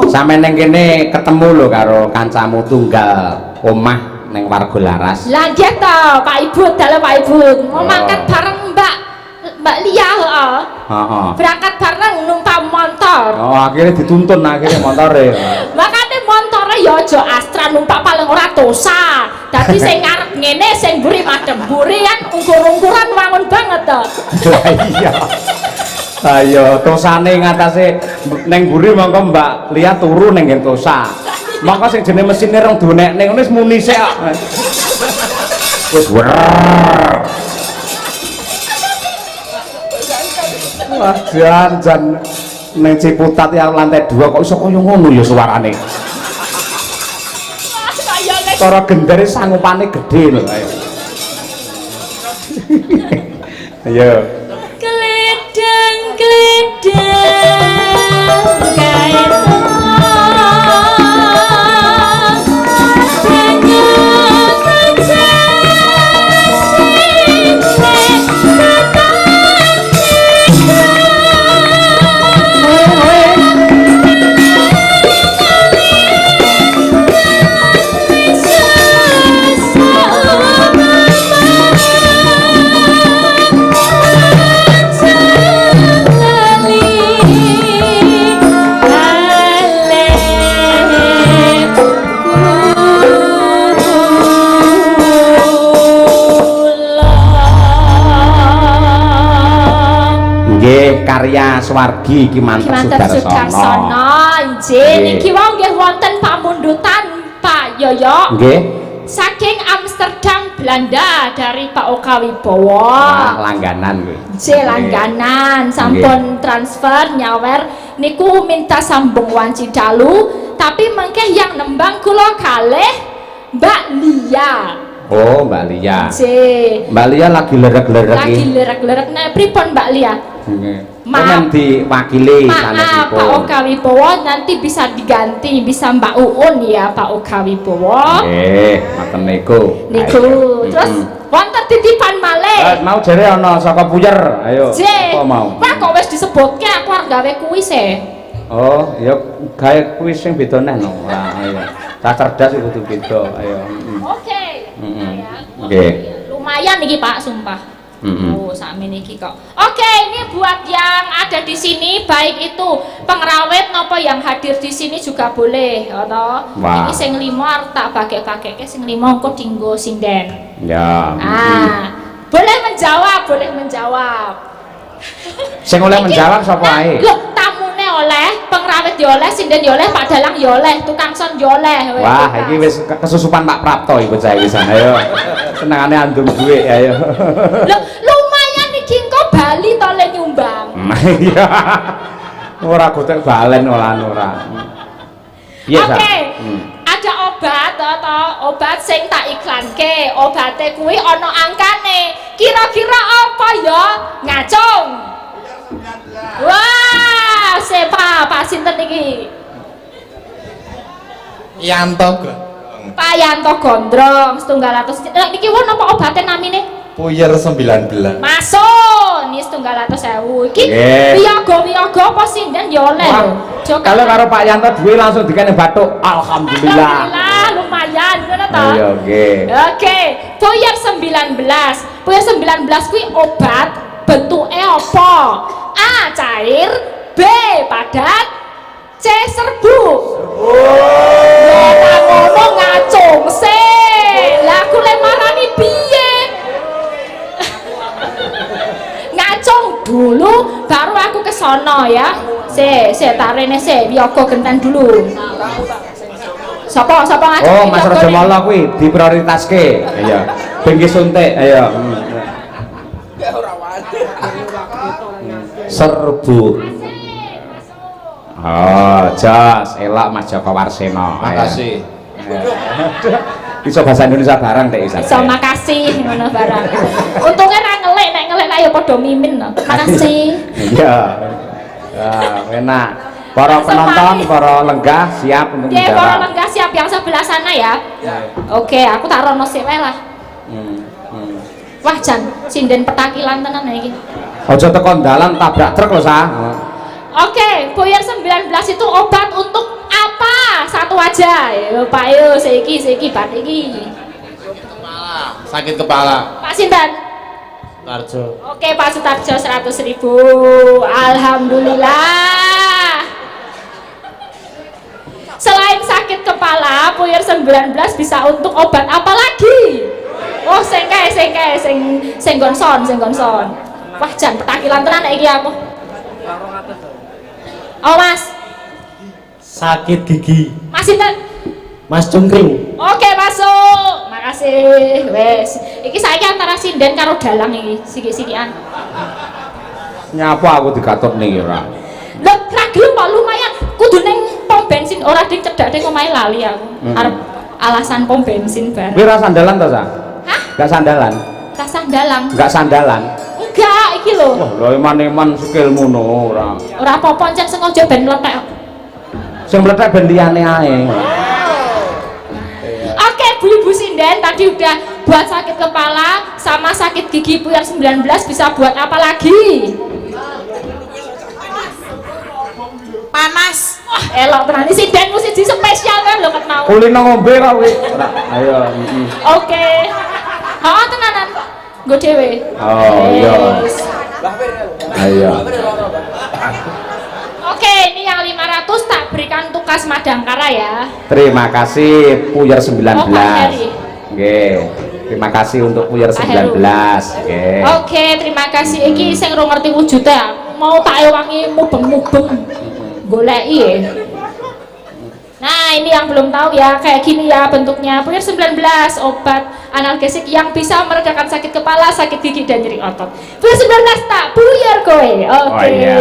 Sampe neng kene ketemu lho karo kancamu tunggal omah neng Warga Laras. Lah nggih to, Pak Ibu, dalam Pak Ibu. Mangkat bareng Mbak Lia, heeh. Berangkat bareng numpak motor. Oh, akhirnya dituntun akhirnya motore. Makane montore ya aja Astra numpak paling ora Tosa. Dadi sing ngarep ngene sing mburi madhep mburi kan ungkur-ungkuran wangun banget to. Lah iya. Ayo tosane ngatasé neng mburi mongko Mbak Lia turu neng nggen tosa. Mongko sing jenenge mesine rong donekne ngono wis muni sik kok. Wis wer. Wah, jan neng Ciputat ya lantai 2 kok iso kaya ngono ya suarane. Cara gendere sangupane gedhe lho ayo. Ayo. Mas Wargi Ki Manten Sudarsono. Nggih, niki wau nggih wonten pamundutan Pak Yoyo. Nggih. Saking Amsterdam Belanda dari Pak Oka Wibowo. Langganan kuwi. Langganan sampun transfer nyawer niku minta sambung wanci dalu tapi mengkeh yang nembang kula kalih Mbak Lia. Oh, Mbak Lia. Mbak Lia lagi lerek-lerek iki. Lagi lerek-lerek nek pripun Mbak Lia? Nggih. Maaf, diwakili maaf Pak Oka Wibowo nanti bisa diganti, bisa Mbak Uun ya Pak Oka Wibowo. Nggih, ngoten niku. Terus wonten titipan malih. Mau jare ana saka Puyer. Ayo. Apa mau? Wah kok wis disebutke aku arep gawe kuis e. Oh, ya gawe kuis sing beda neh no. Lah, ayo. Tak cerdas iku kudu beda. Ayo. Oke. Nggih. Lumayan iki Pak, sumpah. Oh, sakmene iki kok. Oke, ini buat yang ada di sini, baik itu pengrawit nopo yang hadir di sini juga boleh, toh. Ini sing limo arep tak bagi-bagike sing limo engko dinggo sinden. Ya. Boleh menjawab, boleh menjawab. Sing oleh menjawab sapa ae? Loh, tamune oleh, pengrawit ya oleh, sinden ya oleh, Pak Dalang ya oleh, tukang son ya oleh. Wah, iki wis kesusupan Pak Prapto iki bocah iki sana. Ayo. Senengane andung duit, ayo. Loh, lumayan iki engko Bali to le nyumbang. Iya. Ora gotek balen ora. Iya, Oke. Ada obat to, obat sing tak iklanke. Obate kuwi ana angkane. Kira-kira apa ya? Ngacung. Wah, sepa Pak sinten iki? Yanto. Pak Yanto Gondrong 700. Niki won apa obate namine? Puyer 19. Masuk, ini 700.000. Iki wiyaga apa sinden ya oleh lho. Kalau karo Pak Yanto duwe langsung dikene bathuk. Alhamdulillah. Alhamdulillah, lumayan ngono to. Ayo, nggih. Oke, Puyer 19. Puyer 19 kuwi obat bentuke apa? A. Cair, B. Padat, C. Serbuk. Ya tak ngomong ngacung sih. Lah aku le marani piye? Ngacung dulu baru aku ke sono ya. Tak rene wiyaga genten dulu. Sapa ngacung? Oh, Mas Rajamala kuwi diprioritaske. Iya. Ben ki suntik, ayo. Serbuk. Oh, jas, elok Mas Joko Warseno. Makasih. Bisa bahasa Indonesia barang Dek Isa. So makasih ngono barang. Untungnya ra ngelik, nek ngelik ayo padha mimin to. Makasih. Iya. Ya, enak. Para penonton, para lenggah siap untuk menjawab. Oke, para menjawab. lenggah siap yang sebelah sana ya. Oke, aku tak rono sik wae lah. Wah, jan sinden petakilan tenan iki. Aja tekan dalan tabrak truk lho, Sa. Oke, Puyer 19 itu obat untuk apa? Satu aja. Yo, Pak yo, seiki bat iki. Sakit kepala. Pak sinten? Tarjo. Oke, Pak Sutarjo 100.000. Alhamdulillah. Selain sakit kepala, Puyer 19 bisa untuk obat apa lagi? Oh, sing gonson. Wah, jan petakilan tenan iki aku. Oh, Mas. Sakit gigi. Mas sinten? Mas Cungkring. Oke, masuk. Makasih. Wes. Iki saiki antara sinden karo dalang iki, siki-sikian. Nyapa aku digatot nih ora. Lah, ra gelem kok lumayan. Kudu ning pom bensin ora ding cedhak ning omahe lali aku. Arep alasan pom bensin bareng. Kuwi ra sandalan to, Sa? Hah? Enggak sandalan. Tas sandalang. Enggak sandalan. Enggak, iki lho. Wah, lho iman-iman sikilmu no ora. Ora apa-apa encen sengaja ben mlethek. Sing mlethek ben liyane ae. Oke, Bu sinden tadi udah buat sakit kepala sama sakit gigi Puyer 19 bisa buat apa lagi? Panas. Wah, elok tenan sinden mesti di spesial kan lho ket mau. Kulino ngombe kok kuwi. Ayo. Oke. Oh, tenanan. Nggo dhewe. Oh, iya. Ayo. Oke, ini yang 500 tak berikan tukas Madangkara ya. Terima kasih Puyer 19. Oh, Pak Heri. Nggih. Terima kasih untuk Puyer 19. Nggih. Oke, terima kasih. Iki sing ora ngerti wujude aku. mau tak ewangi mubeng-mubeng goleki ya. Nah ini yang belum tahu ya, kayak gini ya bentuknya. Puyer 19 obat analgesik yang bisa meredakan sakit kepala, sakit gigi dan nyeri otot. Puyer 19 tak puyer kowe. Oke. Oh iya.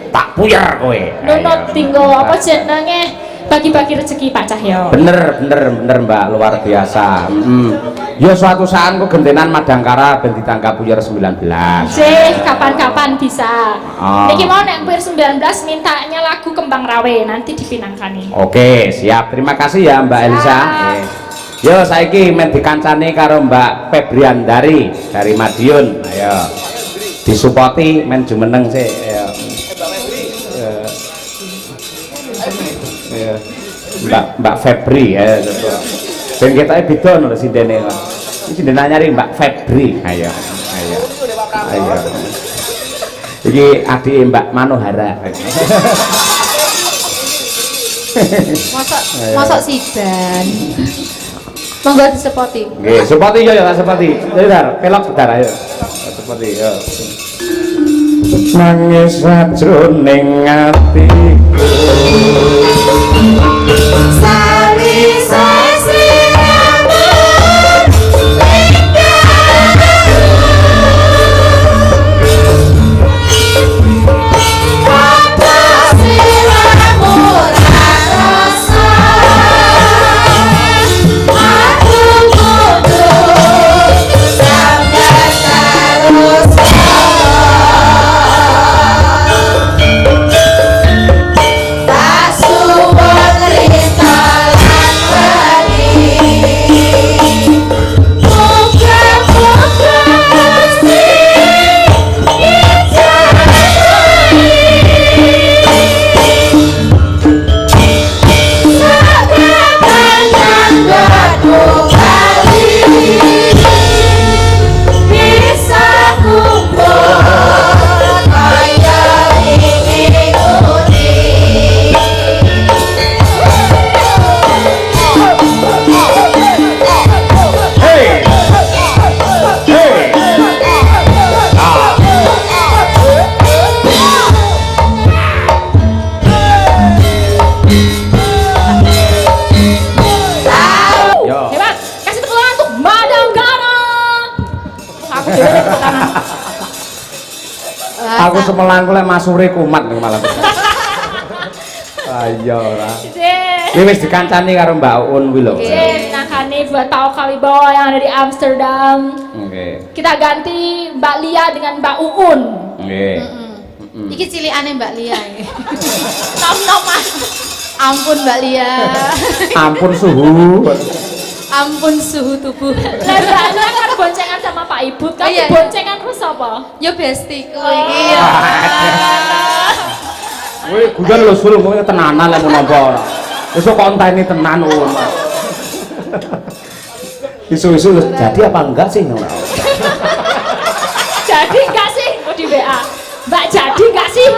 Tak puyer kowe. Nunut tinggo apa jenenge bagi-bagi rezeki Pak Cahyo. Bener Mbak, luar biasa. Ya suatu saat kok gentenan Madangkara ben ditangkap Puyer 19. Sih, kapan-kapan bisa. Oh. Niki mau nek Puyer 19 mintanya lagu Kembang Rawe nanti dipinangkani. Oke, siap. Terima kasih ya Mbak Elisa. Yo saiki men dikancani karo Mbak Febriandari dari Madiun. Ayo. Disupoti men jumeneng sih. Ayo. Mbak Febri ya. Dan kita beda lho sindene. Iki sindene nyari Mbak Febri. Ayo. Iki adik Mbak Manohara. Mosok siban. Monggo disepoti. Nggih, sepoti yo ya sepoti. Bentar, pelok bentar ayo. Sepoti yo. Nangis sajroning atiku. Aku semelangku lek masure kumat ning malam. Ayo ora. Iki wis dikancani karo Mbak Un kuwi lho. Oke, nakane buat Pak Oka Wibowo yang ada di Amsterdam. Oke. Kita ganti Mbak Lia dengan Mbak Uun. Nggih. Iki cilikane Mbak Lia. Nom-nom Mas. Ampun Mbak Lia. Ampun suhu. Ampun suhu tubuh. Lah Mbak Lia kan boncengan sama Pak Ibu, kan Oh, iya. boncengan terus apa? Yo bestiku Oh. iki. Kowe gudan lho sul, kowe tenanan lek menapa. Wis kok konteni tenan Un. Isu-isu jadi apa enggak sih? Jadi enggak sih? Oh di WA. Mbak jadi enggak sih?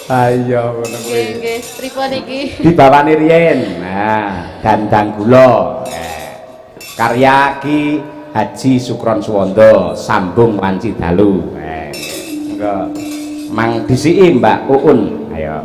Ayo ngono kuwi. Nggih, pripun iki? Dibawani riyen. Nah, Gandang Gula. Karya Ki Haji Sukron Suwondo, Sambung Wanci Dalu. Engko mang disiki Mbak Uun. Ayo.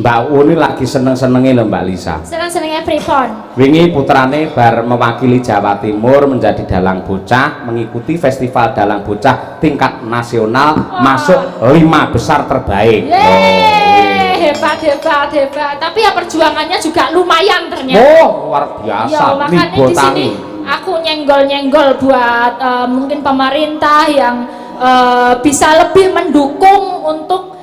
Mbak Uni lagi seneng-senenge lho Mbak Lisa. Seneng-senenge pripun? Wingi putrane bar mewakili Jawa Timur menjadi dalang bocah, mengikuti festival dalang bocah tingkat nasional, masuk 5 besar terbaik. Yeay, hebat. Tapi ya perjuangannya juga lumayan ternyata. Oh, luar biasa. Ya, makanya di sini aku nyenggol-nyenggol buat mungkin pemerintah yang bisa lebih mendukung untuk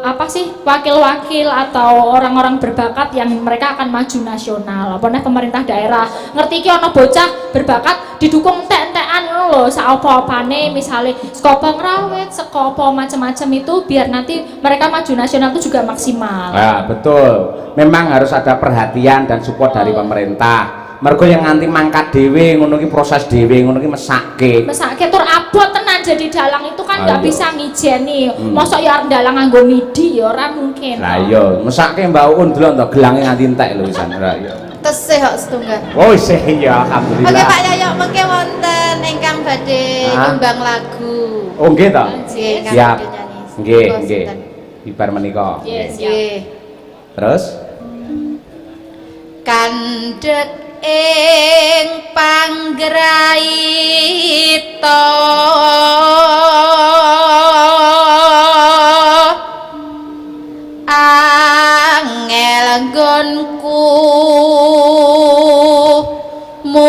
apa sih wakil-wakil atau orang-orang berbakat yang mereka akan maju nasional. Apa nih pemerintah daerah ngerti ki ono bocah berbakat didukung entek-entekan lho saopo-opane misalnya sekopo ngrawit, sekopo macam-macam itu biar nanti mereka maju nasional itu juga maksimal. Ya, betul. Memang harus ada perhatian dan support dari pemerintah. Mergo yang nganti mangkat dhewe ngono ki proses dhewe ngono ki mesake tur abot tenan jadi dalang itu kan nggak bisa ngijeni. Mosok ya dalang nganggo midi ya ora mungkin. Lah iya, mesake Mbak Un delok to gelange nganti entek lho wisan ora ya. Tesih kok setunggal. Oh, isih ya alhamdulillah. Oke Pak Yoyo, mengke wonten ingkang badhe nyumbang lagu. Oh nggih to? Nggih, ingkang Siap. badhe nyanyi. Nggih, nggih. Ibar menika. Nggih. Terus Kandhek ing panggraita angel nggonku mus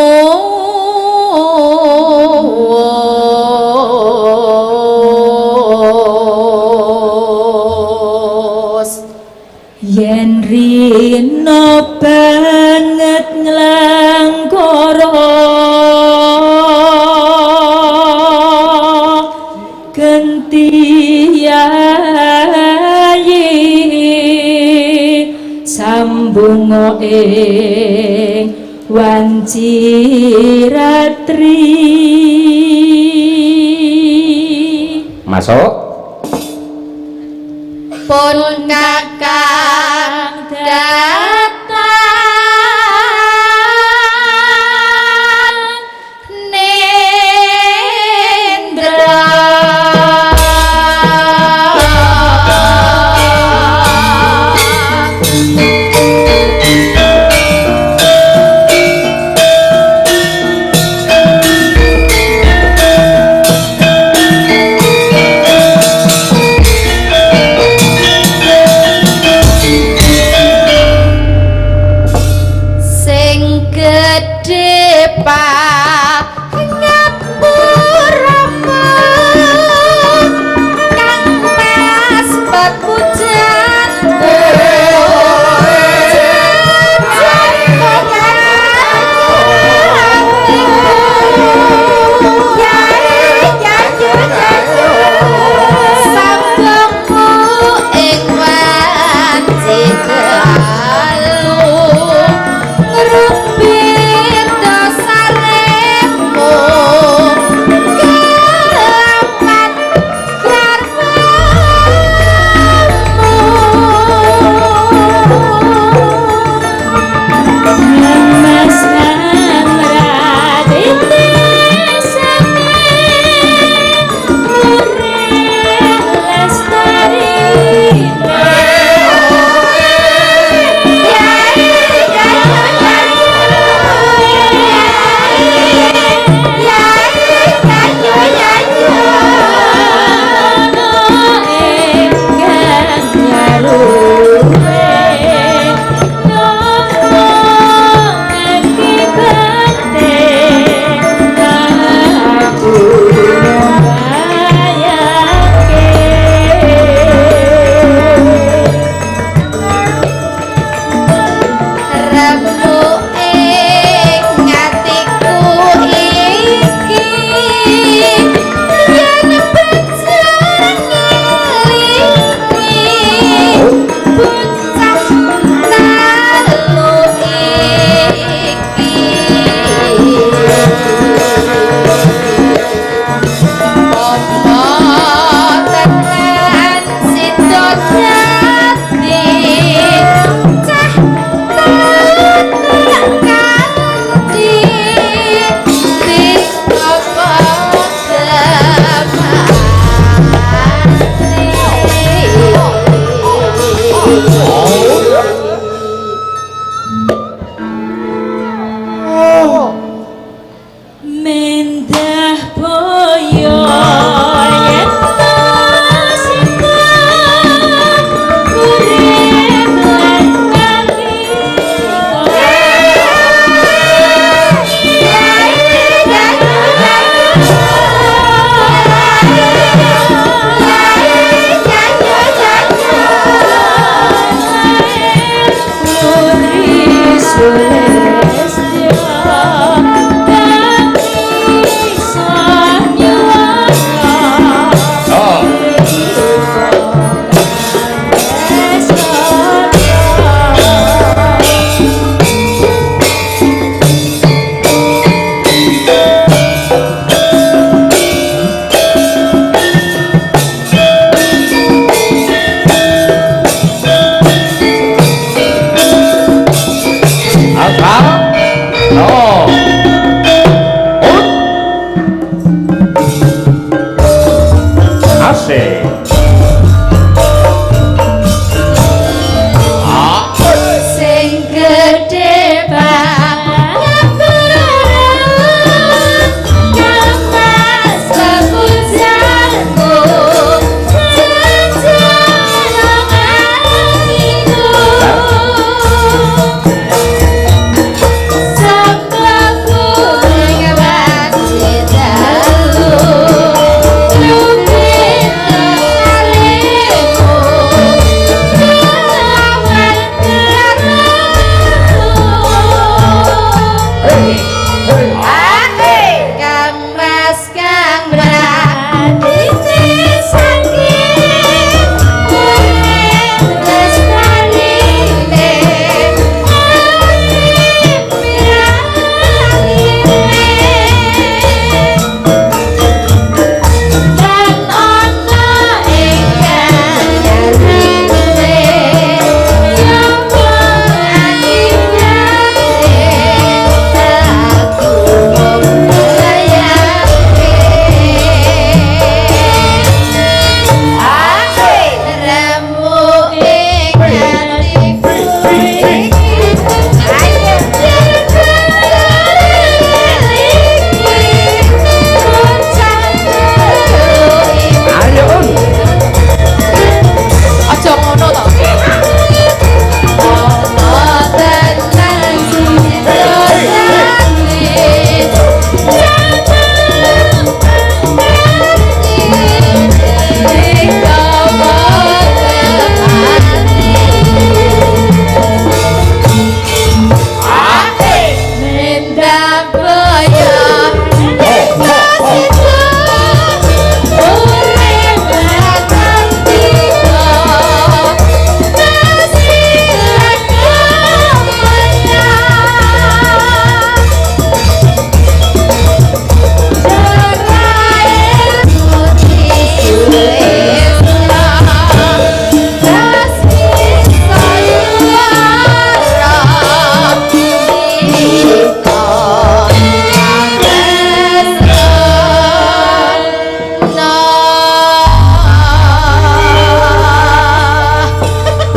yen rino banget nglangkara genti yayi sambunga ing wanci ratri masuk pun kakang datang nendra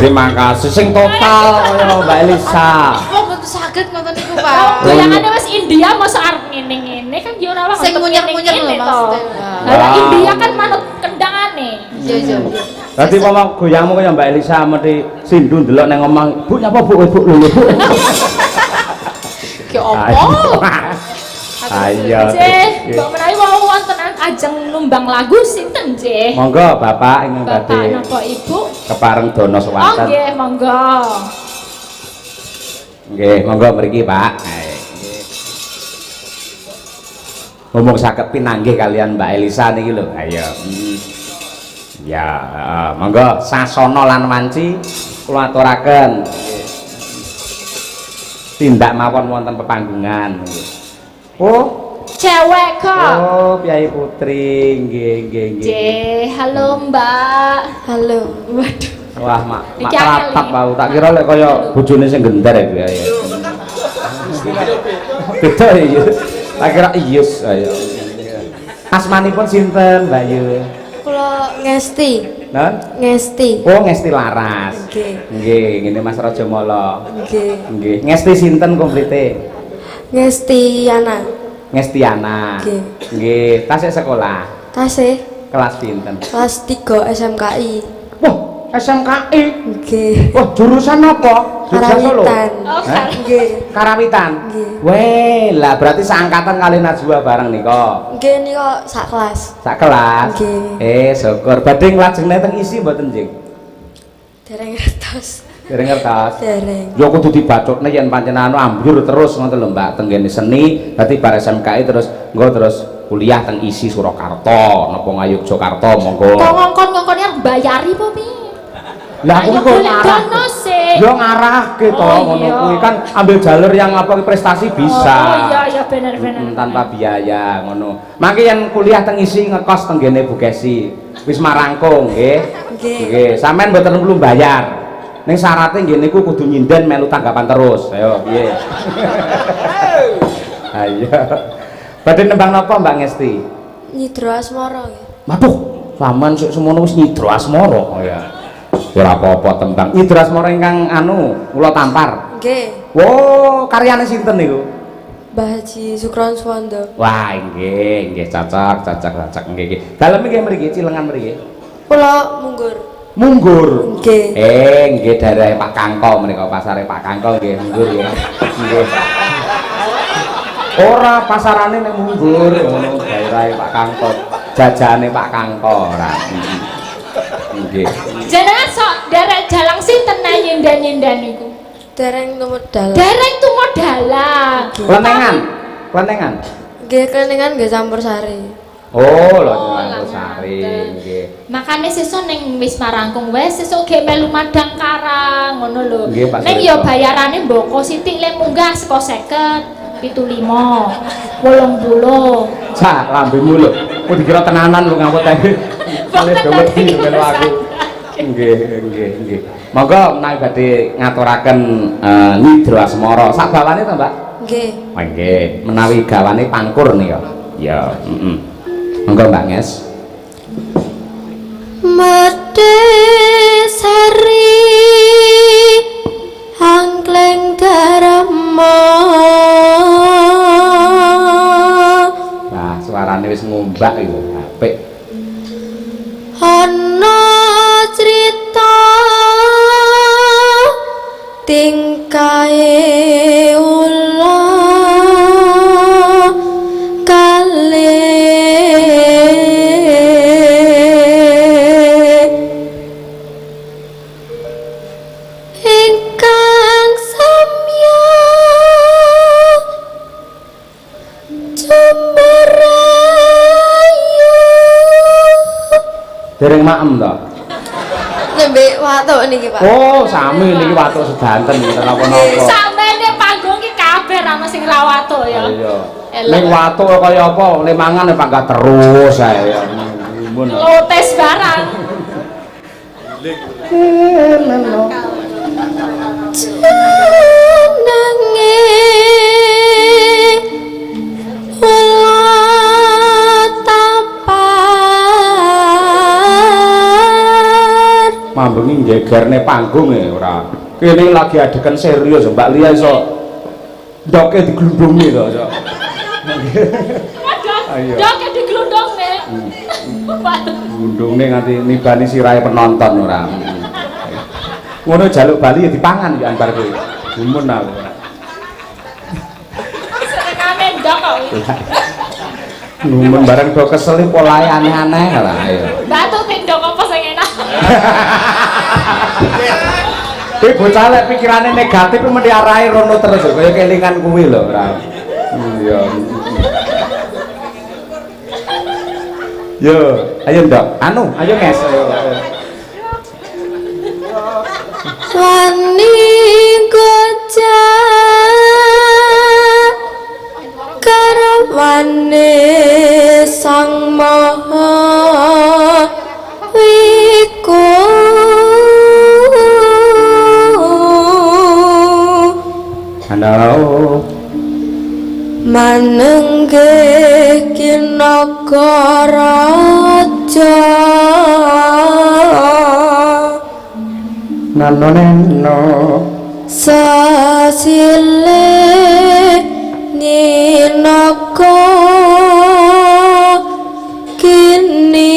terima kasih sing total kaya Mbak Elisa. Kok mboten saged ngoten niku, Oh, Pak. goyangane wis India masa arep ngene-ngene kan yo ora Sing munyer-munyer lho, Mas. Lah Wah. India kan manut kendangane. Iya, iya. Dadi pama goyangmu kaya Mbak Elisa mesti sindu ndelok nang omah, Bu nyapa Bu, Bu lho Bu. Ki opo? Ayo. Jeh, mbok menawi wonten ajeng numbang lagu sinten, Jeh? Monggo Bapak ingkang Bapak badhe napa Ibu? kepareng dono Oh swanten. nggih, monggo. Nggih, monggo mriki Pak. Nggih. Ngomong saged pinanggih kalian Mbak Elisa niki lho. Ayo. Ya, monggo sasana lan wanci kula aturaken. Tindak mawon wonten pepanggungan. Oh, Cewek kok. oh Piai Putri, nggih nggih nggih. Jeh, halo Mbak. Halo. Waduh. Wah, mak Iki keratap angel bau. Tak kira lek kaya bojone sing genter ya. Beda ya. Tak kira iyus ayo. Asmanipun sinten, Mbak Yu? Kula Ngesti. Non? Ngesti. Oh, Ngesti Laras. Nggih. Nggih, ngene Mas Rajamala. Nggih. Nggih. Ngesti sinten komplite? Ngesti Yana. Ngestiana. Nggih. Nggih, tasih sekolah. Tasih Kelas pinten? kelas 3 SMKI. Wah, SMKI. Nggih. Wah, jurusan apa? Jogja Solo. Karawitan. Oh, Hah? Nggih. Karawitan. Nggih. Weh, lah berarti seangkatan kali Najwa bareng nika. Nggih nika sak kelas. Sak kelas. Nggih. Syukur. Badhe nglajengna teng isi mboten, Jing? Dereng ngertos. Dereng ngertos. Dereng. Ya kudu dibacokne yen pancen anu ambyur terus ngoten lho, Mbak, tenggene seni, dadi bar SMKI terus engko terus kuliah teng isi Surakarta, napa Ngayogyakarta monggo. Kok ngongkon-ngongkon arep bayari po piye? Lah aku Ayo kok golek ngarah. dono sih. Yo ngarahke to Oh, ngono iya. kuwi kan ambil jalur yang apa prestasi bisa. Oh iya iya bener-bener. Tanpa biaya ngono. Mangke yen kuliah teng isi ngekos tenggene Bu Kesi. Wis marangkung nggih. Nggih. Nggih, sampean mboten perlu bayar. Ning syaratnya nggih niku kudu nyinden melu tanggapan terus. Ayo, piye? Ayo. Badhe nembang napa Mbak Ngesti? Nyidro Asmara nggih. Waduh, sampean sik semono wis nyidro asmara. Oh ya. Ora apa-apa tembang. Nyidro asmara ingkang anu kula tampar. Nggih. Wo, karyane sinten niku? Mbah Haji Sukron Suwanda. Wah, nggih, cocok nggih nggih. Dalem nggih mriki cilengan mriki. Kula munggur. Munggur. Nggih. Nggih daerah Pak Kangko menika pasare Pak Kangko nggih munggur nggih. Nggih. Ora pasarane ning munggur ngono daerah Pak Kangko. Jajane Pak Kangko ora. Nggih. Jenengan sok derek jalang sinten nang nyindan-nyindan niku? Dereng tumedal. Dereng tumodalan. Lenengan. Lenengan. Nggih keningan nggih campur sari. Oh, lho Oh, jenengan lah, sari ngaten. nggih. Makane sesuk ning wis marangkung wis sesuk ge melu madang karang ngono lho. Nggih, Pak Ning Surya. ya bayarane mboko sithik le munggah saka 50, 75, 80. Cak lambemu lho. Kok dikira tenanan lho ngapot ae. Kale dawet iki melu aku. Nggih, nggih, nggih. Monggo menawi badhe ngaturaken nyidro asmara. Sak bawane to, Mbak? Nggih. Oh, nggih, menawi gawane pangkur nika. Ya, heeh. Monggo Mbak Nges. Mede sari angkleng darama. Nah, suarane wis ngombak iku. Apik. Ana crita tingkae ula ingkang samya cemerayu. Dereng maem to. Nembe watuk niki, Pak. Oh, sami niki watuk sedanten ora napa-napa. Samene panggung ki kabeh ra ono sing rawato ya. Iya. Elok. Ning watuk kaya apa, lemangan panggah terus ae. Mun. Lotes barang. Jenenge ula tampar Mambengi nggih gegerne panggung ora. Kene lagi adegan serius Mbak Lia iso ndoke diglundungi to. Ayo. Ndoke diglundungne. Glundungne nganti nibani sirahe penonton ora. Ngono jaluk Bali ya dipangan ya antar kowe. Gumun aku. Senengane ndok kok. Gumun bareng do kesel polahe aneh-aneh lah ayo. Batu tindok apa sing enak? Kowe bocah lek pikirane negatif mung diarahi rono terus kaya kelingan kuwi lho ora. Iya. Yo, ayo ndok. Anu, ayo Nes. Wani gojak karawane sang maha wiku Halo. manenggih kinagara raja Nano sasile ninaka kini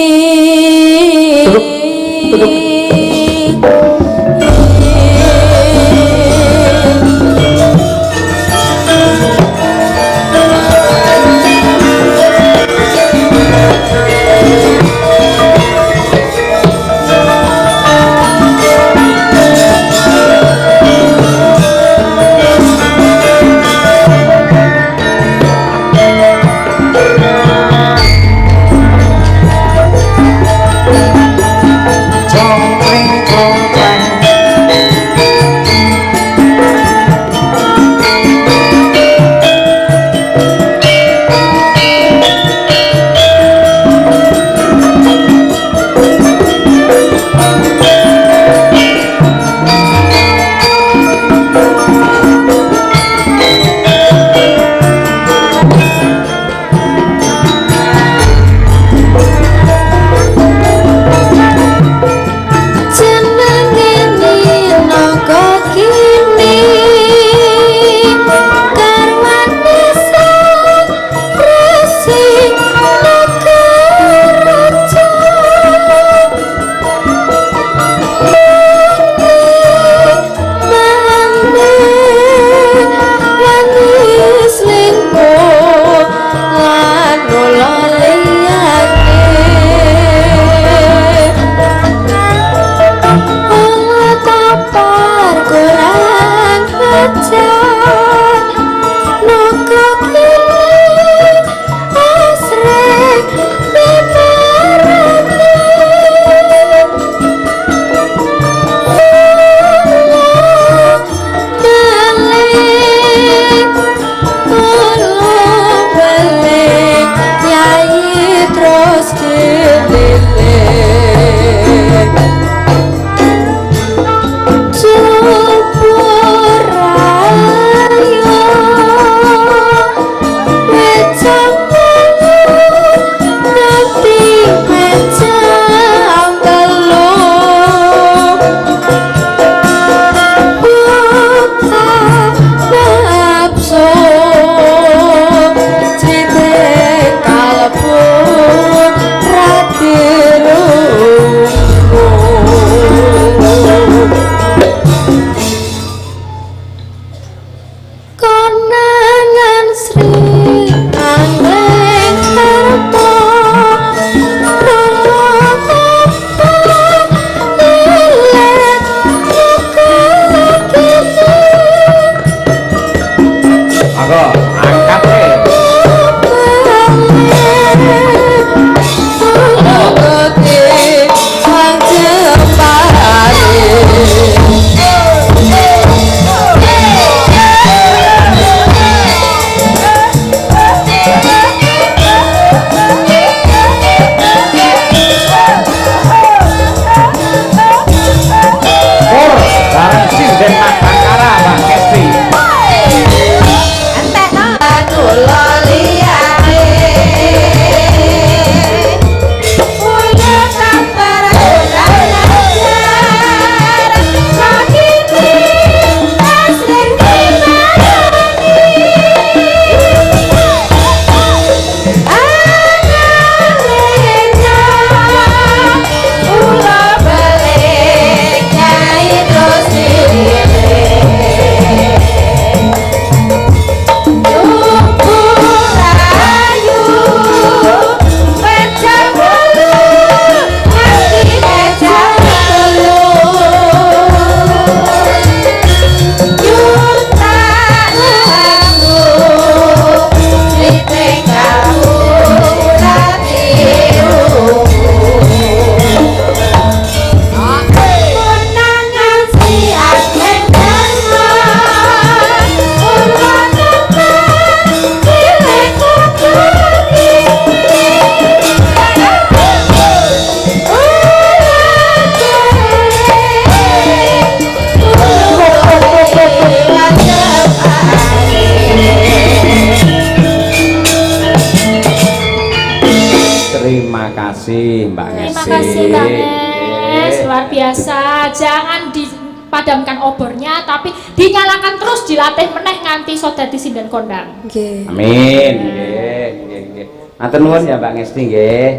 Sanes, luar biasa. Jangan dipadamkan obornya, tapi dinyalakan terus, dilatih meneh nganti iso dadi sinden kondang. Nggih. Amin. Nggih. Matur nuwun ya Mbak Ngesti nggih.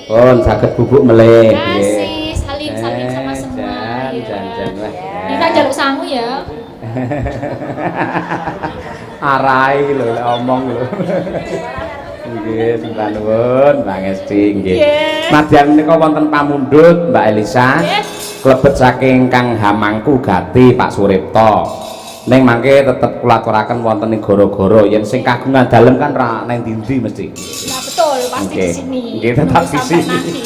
Pun saged bubuk melih Terima nggih. kasih, salim-salim sama semua. Jan wah. Kita jaluk sangu ya. Arai lho lek omong lho. Nggih, sembah nuwun Mbak Ngesti nggih. Nadyan menika wonten pamundhut Mbak Elisa. Klebet saking Kang Hamangku Gati Pak Suripto. Ning mangke tetep kula aturaken wonten ing gara-gara yen sing kagungan dalem kan ra nang ndi-ndi mesti. Nah, betul, pasti di sini. Nggih, tetap di Sampai sini. nanti.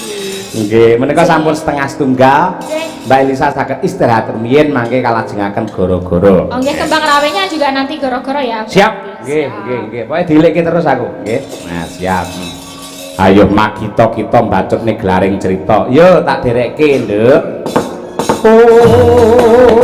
Nggih, menika sampun setengah setunggal. Mbak Elisa saged istirahat rumiyin mangke kalajengaken gara-gara. Oh, nggih, kembang rawenya juga nanti goro-goro ya. Siap. Nggih. Pokoke dilekke terus aku, nggih. Nah, siap. Ayo magita kita mbacut ning glaring cerita. Yo tak derekke, Nduk. Oh